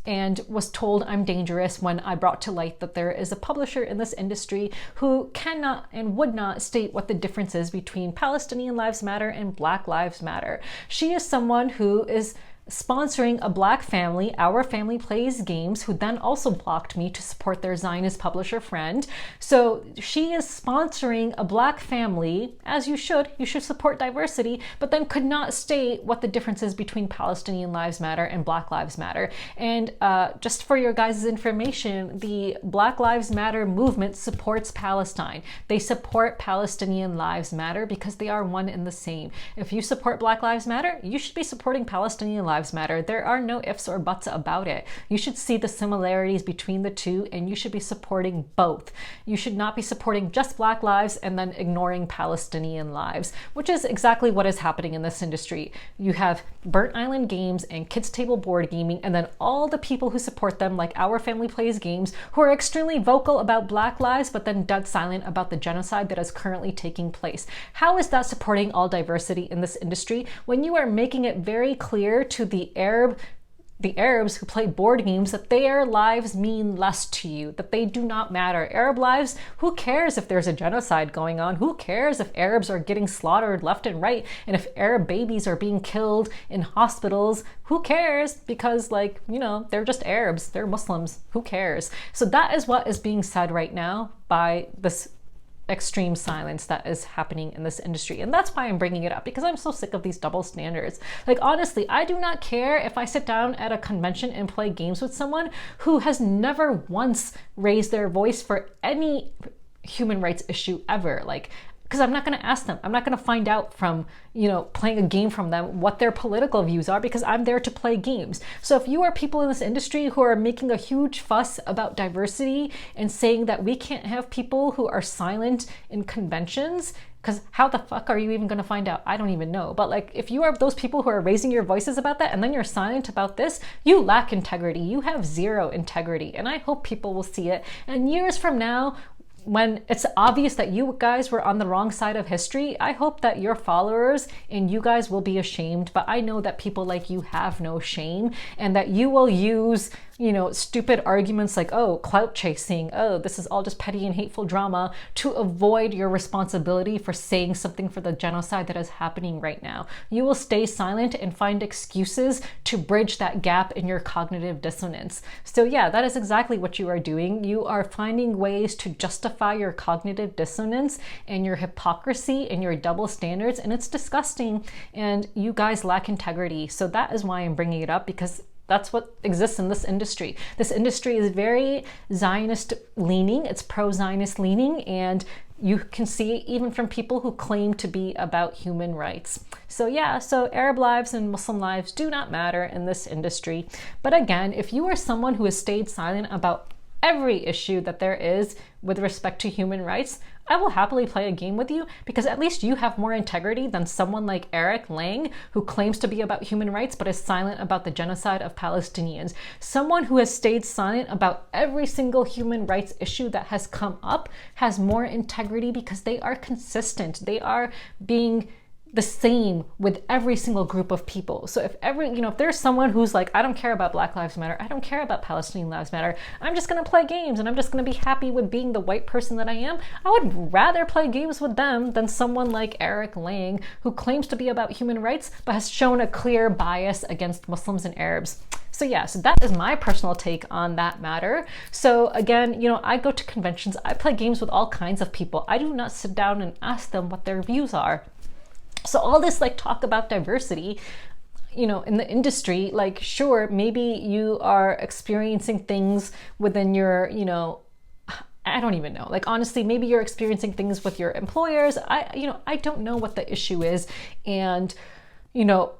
and was told I'm dangerous when I brought to light that there is a publisher in this industry who cannot and would not state what the difference is between Palestinian Lives Matter and Black Lives Matter. She is someone who is sponsoring a Black family, Our Family Plays Games, who then also blocked me to support their Zionist publisher friend. So she is sponsoring a Black family, as you should support diversity, but then could not state what the difference is between Palestinian Lives Matter and Black Lives Matter. And just for your guys' information, the Black Lives Matter movement supports Palestine. They support Palestinian Lives Matter because they are one and the same. If you support Black Lives Matter, you should be supporting Palestinian Lives Matter. There are no ifs or buts about it. You should see the similarities between the two, and you should be supporting both. You should not be supporting just Black lives and then ignoring Palestinian lives, which is exactly what is happening in this industry. You have Burnt Island Games and Kids Table Board Gaming, and then all the people who support them, like Our Family Plays Games, who are extremely vocal about Black lives, but then dead silent about the genocide that is currently taking place. How is that supporting all diversity in this industry when you are making it very clear to the Arab the Arabs who play board games that their lives mean less to you, that they do not matter. Arab lives, who cares if there's a genocide going on? Who cares if Arabs are getting slaughtered left and right? And if Arab babies are being killed in hospitals, who cares? Because, like, you know, they're just Arabs, they're Muslims, who cares? So that is what is being said right now by this extreme silence that is happening in this industry. And that's why I'm bringing it up, because I'm so sick of these double standards. Like, honestly, I do not care if I sit down at a convention and play games with someone who has never once raised their voice for any human rights issue ever. Like, because I'm not going to ask them. I'm not going to find out from, you know, playing a game from them what their political views are, because I'm there to play games. So if you are people in this industry who are making a huge fuss about diversity and saying that we can't have people who are silent in conventions, because how the fuck are you even going to find out? I don't even know. But like, if you are those people who are raising your voices about that and then you're silent about this, you lack integrity. You have zero integrity. And I hope people will see it. And years from now, when it's obvious that you guys were on the wrong side of history, I hope that your followers and you guys will be ashamed. But I know that people like you have no shame, and that you will use, you know, stupid arguments like, oh, clout chasing, oh, this is all just petty and hateful drama, to avoid your responsibility for saying something for the genocide that is happening right now. You will stay silent and find excuses to bridge that gap in your cognitive dissonance. So yeah, that is exactly what you are doing. You are finding ways to justify your cognitive dissonance and your hypocrisy and your double standards, and it's disgusting, and you guys lack integrity. So that is why I'm bringing it up, because that's what exists in this industry. This industry is very Zionist leaning, it's pro-Zionist leaning, and you can see even from people who claim to be about human rights. So yeah, so Arab lives and Muslim lives do not matter in this industry. But again, if you are someone who has stayed silent about every issue that there is with respect to human rights, I will happily play a game with you, because at least you have more integrity than someone like Eric Lang, who claims to be about human rights but is silent about the genocide of Palestinians. Someone who has stayed silent about every single human rights issue that has come up has more integrity, because they are consistent. They are being the same with every single group of people. So if if there's someone who's like, I don't care about Black Lives Matter, I don't care about Palestinian Lives Matter, I'm just gonna play games and I'm just gonna be happy with being the white person that I am, I would rather play games with them than someone like Eric Lang, who claims to be about human rights but has shown a clear bias against Muslims and Arabs. So yeah, so that is my personal take on that matter. So again, I go to conventions, I play games with all kinds of people. I do not sit down and ask them what their views are. So all this talk about diversity, in the industry, sure, maybe you are experiencing things within your, I don't even know. Honestly, maybe you're experiencing things with your employers. I don't know what the issue is, and,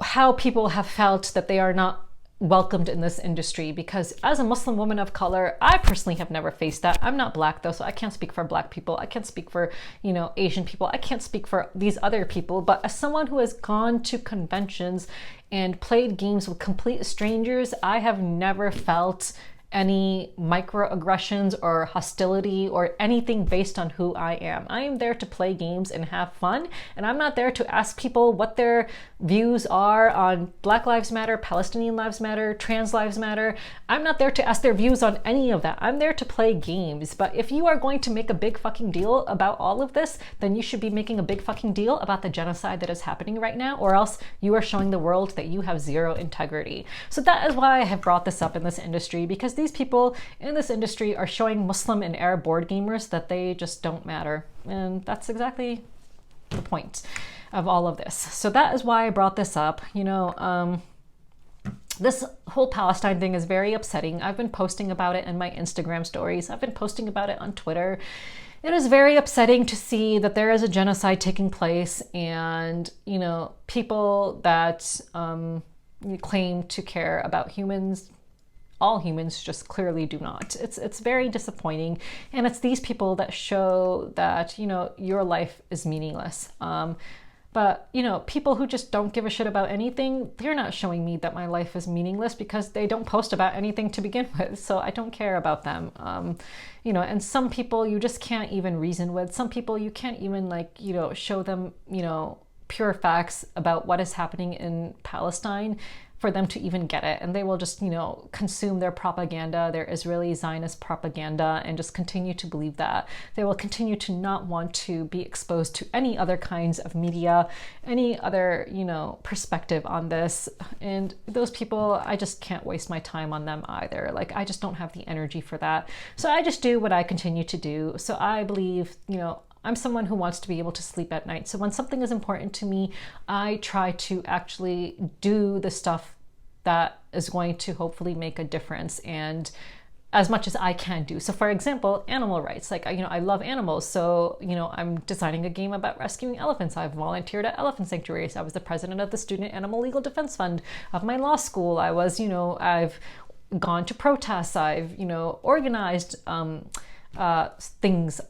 how people have felt that they are not welcomed in this industry, because as a Muslim woman of color, I personally have never faced that. I'm not Black though, so I can't speak for Black people. I can't speak for, Asian people. I can't speak for these other people. But as someone who has gone to conventions and played games with complete strangers, I have never felt any microaggressions or hostility or anything based on who I am. I am there to play games and have fun, and I'm not there to ask people what their views are on Black Lives Matter, Palestinian Lives Matter, Trans Lives Matter. I'm not there to ask their views on any of that. I'm there to play games. But if you are going to make a big fucking deal about all of this, then you should be making a big fucking deal about the genocide that is happening right now, or else you are showing the world that you have zero integrity. So that is why I have brought this up in this industry, because these people in this industry are showing Muslim and Arab board gamers that they just don't matter. And that's exactly the point of all of this. So that is why I brought this up. This whole Palestine thing is very upsetting. I've been posting about it in my Instagram stories. I've been posting about it on Twitter. It is very upsetting to see that there is a genocide taking place, and, people that claim to care about humans, all humans, just clearly do not. It's very disappointing, and it's these people that show that your life is meaningless. But people who just don't give a shit about anything, they're not showing me that my life is meaningless, because they don't post about anything to begin with. So I don't care about them. And some people you just can't even reason with. Some people you can't even show them pure facts about what is happening in Palestine. for them to even get it. And they will just, consume their propaganda, their Israeli Zionist propaganda, and just continue to believe that. They will continue to not want to be exposed to any other kinds of media, any other, perspective on this. And those people, I just can't waste my time on them either. Like, I just don't have the energy for that. So I just do what I continue to do. So I believe, I'm someone who wants to be able to sleep at night. So when something is important to me, I try to actually do the stuff that is going to hopefully make a difference, and as much as I can do. So for example, animal rights, like, I love animals. So, I'm designing a game about rescuing elephants. I've volunteered at elephant sanctuaries. I was the president of the Student Animal Legal Defense Fund of my law school. I was, I've gone to protests. I've, organized, things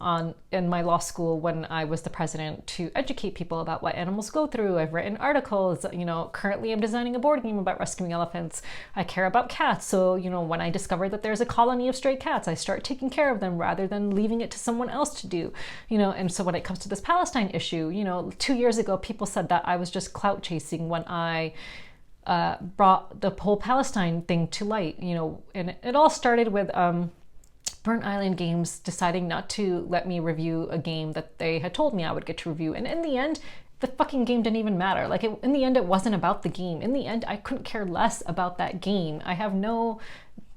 in my law school when I was the president to educate people about what animals go through. I've written articles, currently I'm designing a board game about rescuing elephants. I care about cats. So, when I discover that there's a colony of stray cats, I start taking care of them rather than leaving it to someone else to do, and so when it comes to this Palestine issue, 2 years ago, people said that I was just clout chasing when I brought the whole Palestine thing to light, and it all started with, Burnt Island Games deciding not to let me review a game that they had told me I would get to review. And in the end, the fucking game didn't even matter. Like, in the end, it wasn't about the game. In the end, I couldn't care less about that game. I have no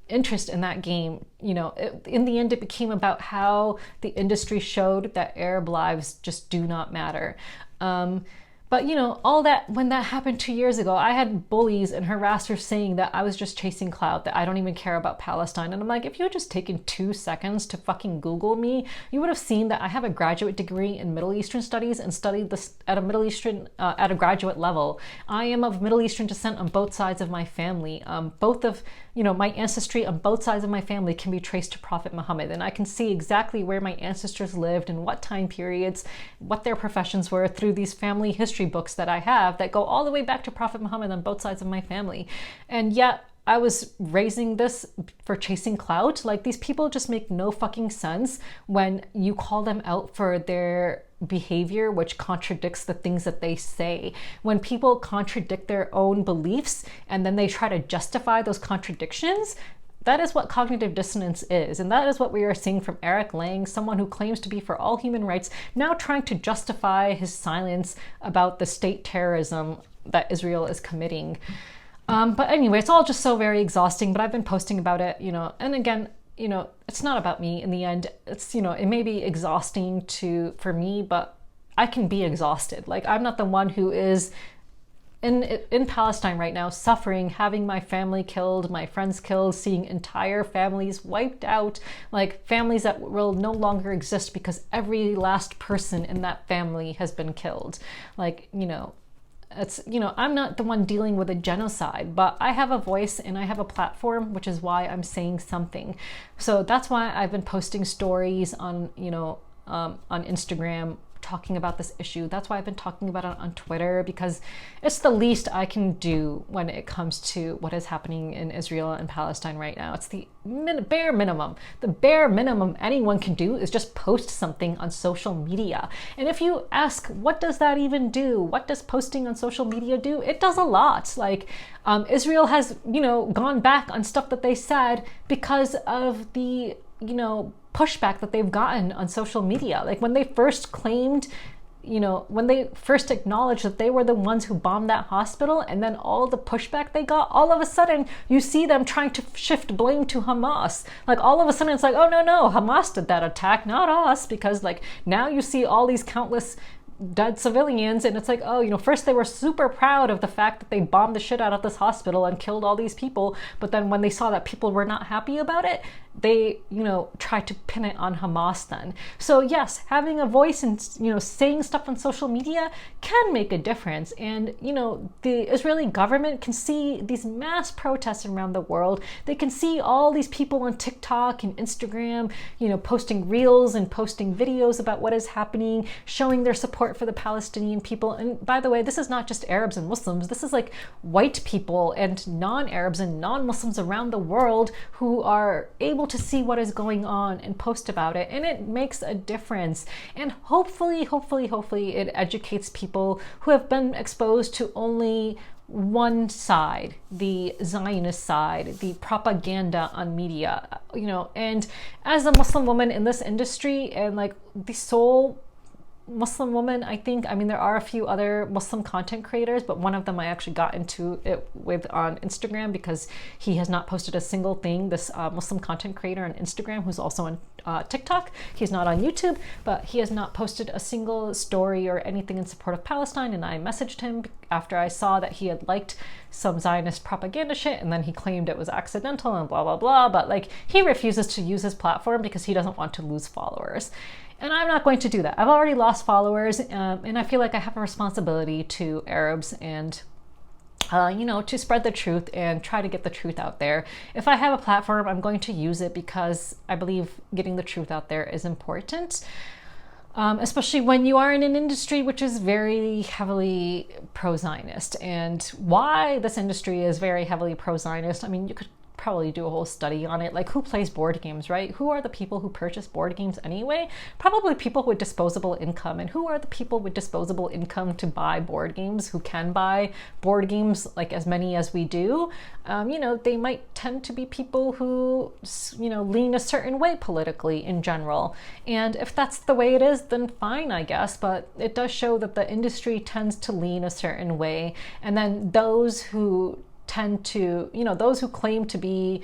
interest in that game. In the end, it became about how the industry showed that Arab lives just do not matter. But all that, when that happened 2 years ago, I had bullies and harassers saying that I was just chasing clout, that I don't even care about Palestine. And I'm like, if you had just taken 2 seconds to fucking Google me, you would have seen that I have a graduate degree in Middle Eastern studies and studied this at a graduate level. I am of Middle Eastern descent on both sides of my family. Both of, my ancestry on both sides of my family can be traced to Prophet Muhammad. And I can see exactly where my ancestors lived and what time periods, what their professions were through these family history books that I have that go all the way back to Prophet Muhammad on both sides of my family. And yet I was raising this for chasing clout. Like, these people just make no fucking sense when you call them out for their behavior, which contradicts the things that they say. When people contradict their own beliefs and then they try to justify those contradictions, that is what cognitive dissonance is. And that is what we are seeing from Eric Lang, someone who claims to be for all human rights, now trying to justify his silence about the state terrorism that Israel is committing. But anyway, it's all just so very exhausting, but I've been posting about it, and again, it's not about me in the end. It's, it may be exhausting for me, but I can be exhausted. Like, I'm not the one who is in Palestine right now, suffering, having my family killed, my friends killed, seeing entire families wiped out, like families that will no longer exist because every last person in that family has been killed. Like, it's, I'm not the one dealing with a genocide, but I have a voice and I have a platform, which is why I'm saying something. So that's why I've been posting stories on, on Instagram, talking about this issue. That's why I've been talking about it on Twitter, because it's the least I can do when it comes to what is happening in Israel and Palestine right now. It's the bare minimum. The bare minimum anyone can do is just post something on social media. And if you ask, what does that even do? What does posting on social media do? It does a lot. Like, Israel has, gone back on stuff that they said because of the, pushback that they've gotten on social media. Like, when they first claimed, when they first acknowledged that they were the ones who bombed that hospital, and then all the pushback they got, all of a sudden you see them trying to shift blame to Hamas. Like, all of a sudden it's like, oh no, Hamas did that attack, not us, because like now you see all these countless dead civilians, and it's like, oh, first they were super proud of the fact that they bombed the shit out of this hospital and killed all these people, but then when they saw that people were not happy about it, they, tried to pin it on Hamas then. So yes, having a voice and, saying stuff on social media can make a difference. And, the Israeli government can see these mass protests around the world. They can see all these people on TikTok and Instagram, posting reels and posting videos about what is happening, showing their support for the Palestinian people. And by the way, this is not just Arabs and Muslims. This is like white people and non-Arabs and non-Muslims around the world who are able to see what is going on and post about it. And it makes a difference. And hopefully it educates people who have been exposed to only one side, the Zionist side, the propaganda on media, you know. And as a Muslim woman in this industry, and like the sole Muslim woman, I think, I mean, there are a few other Muslim content creators, but one of them I actually got into it with on Instagram because he has not posted a single thing. This Muslim content creator on Instagram, who's also on TikTok, he's not on YouTube, but he has not posted a single story or anything in support of Palestine. And I messaged him after I saw that he had liked some Zionist propaganda shit, and then he claimed it was accidental and blah, blah, blah. But like, he refuses to use his platform because he doesn't want to lose followers. And I'm not going to do that. I've already lost followers, and I feel like I have a responsibility to Arabs and, you know, to spread the truth and try to get the truth out there. If I have a platform, I'm going to use it because I believe getting the truth out there is important, especially when you are in an industry which is very heavily pro-Zionist. And why this industry is very heavily pro-Zionist, I mean, you could probably do a whole study on it. Like, who plays board games, right? Who are the people who purchase board games anyway? Probably people with disposable income. And who are the people with disposable income to buy board games, who can buy board games, like as many as we do? You know, they might tend to be people who, you know, lean a certain way politically in general. And if that's the way it is, then fine, I guess. But it does show that the industry tends to lean a certain way. And then those who tend to, you know, those who claim to be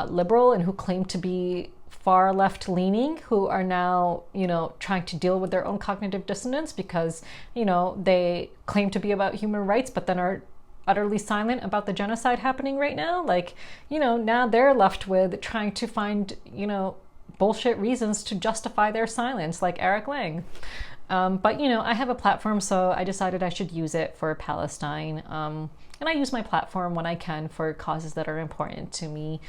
liberal and who claim to be far left leaning, who are now, you know, trying to deal with their own cognitive dissonance because, you know, they claim to be about human rights, but then are utterly silent about the genocide happening right now. Like, you know, now they're left with trying to find, you know, bullshit reasons to justify their silence, like Eric Lang. But, you know, I have a platform, so I decided I should use it for Palestine. And I use my platform when I can for causes that are important to me.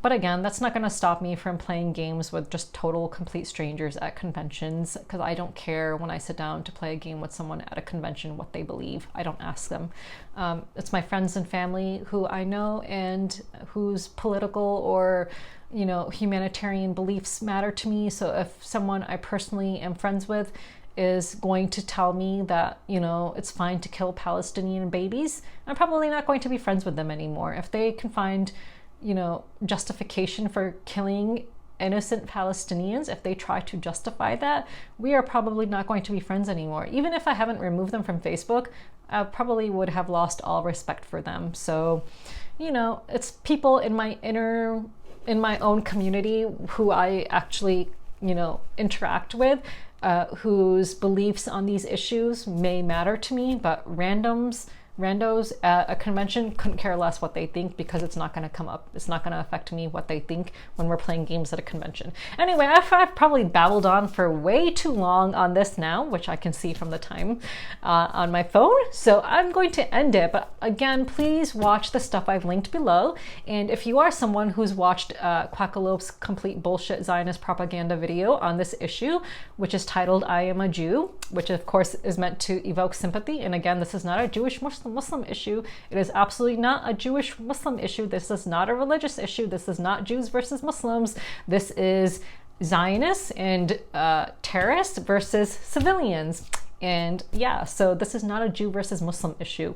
But again, that's not going to stop me from playing games with just total, complete strangers at conventions, because I don't care when I sit down to play a game with someone at a convention what they believe. I don't ask them. It's my friends and family who I know and whose political or, you know, humanitarian beliefs matter to me. So if someone I personally am friends with is going to tell me that, you know, it's fine to kill Palestinian babies, I'm probably not going to be friends with them anymore. If they can find, you know, justification for killing innocent Palestinians, if they try to justify that, we are probably not going to be friends anymore. Even if I haven't removed them from Facebook, I probably would have lost all respect for them. So, you know, it's people in my own community who I actually, you know, interact with, whose beliefs on these issues may matter to me, but randos at a convention couldn't care less what they think, because it's not going to come up. It's not going to affect me what they think when we're playing games at a convention. Anyway, I've probably babbled on for way too long on this now, which I can see from the time on my phone. So I'm going to end it. But again, please watch the stuff I've linked below. And if you are someone who's watched Quackalope's complete bullshit Zionist propaganda video on this issue, which is titled I Am a Jew, which of course is meant to evoke sympathy. And again, this is not a Jewish Muslim issue. It is absolutely not a Jewish Muslim issue. This is not a religious issue. This is not Jews versus Muslims. This is Zionists and terrorists versus civilians. And yeah, so this is not a Jew versus Muslim issue.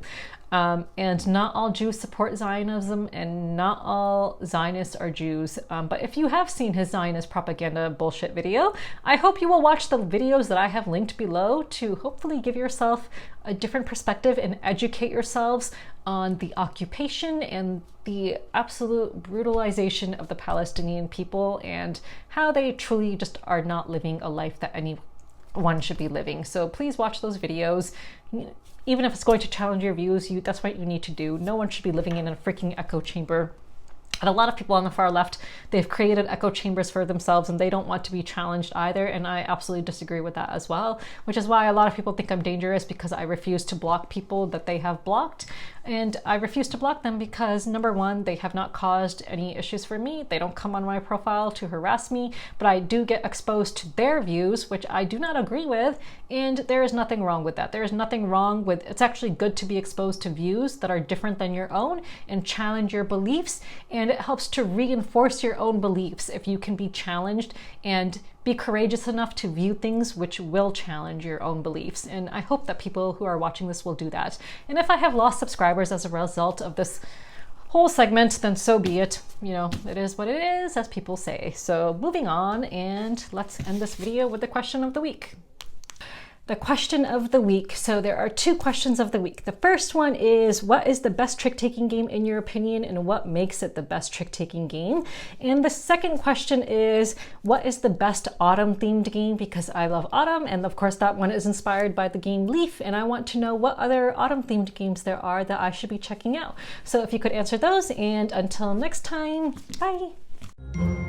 And not all Jews support Zionism, and not all Zionists are Jews. But if you have seen his Zionist propaganda bullshit video, I hope you will watch the videos that I have linked below to hopefully give yourself a different perspective and educate yourselves on the occupation and the absolute brutalization of the Palestinian people, and how they truly just are not living a life that anyone should be living. So please watch those videos. Even if it's going to challenge your views, that's what you need to do. No one should be living in a freaking echo chamber. And a lot of people on the far left, they've created echo chambers for themselves, and they don't want to be challenged either. And I absolutely disagree with that as well, which is why a lot of people think I'm dangerous, because I refuse to block people that they have blocked. And I refuse to block them because, number one, they have not caused any issues for me. They don't come on my profile to harass me, but I do get exposed to their views, which I do not agree with. And there is nothing wrong with that. There is nothing wrong with, it's actually good to be exposed to views that are different than your own and challenge your beliefs. And and it helps to reinforce your own beliefs if you can be challenged and be courageous enough to view things which will challenge your own beliefs. And I hope that people who are watching this will do that. And if I have lost subscribers as a result of this whole segment, then so be it. You know, it is what it is, as people say. So moving on, and let's end this video with the question of the week. The question of the week. So there are two questions of the week. The first one is, what is the best trick-taking game in your opinion, and what makes it the best trick-taking game? And the second question is, what is the best autumn-themed game? Because I love autumn, and of course that one is inspired by the game Leaf, and I want to know what other autumn-themed games there are that I should be checking out. So if you could answer those, and until next time, bye!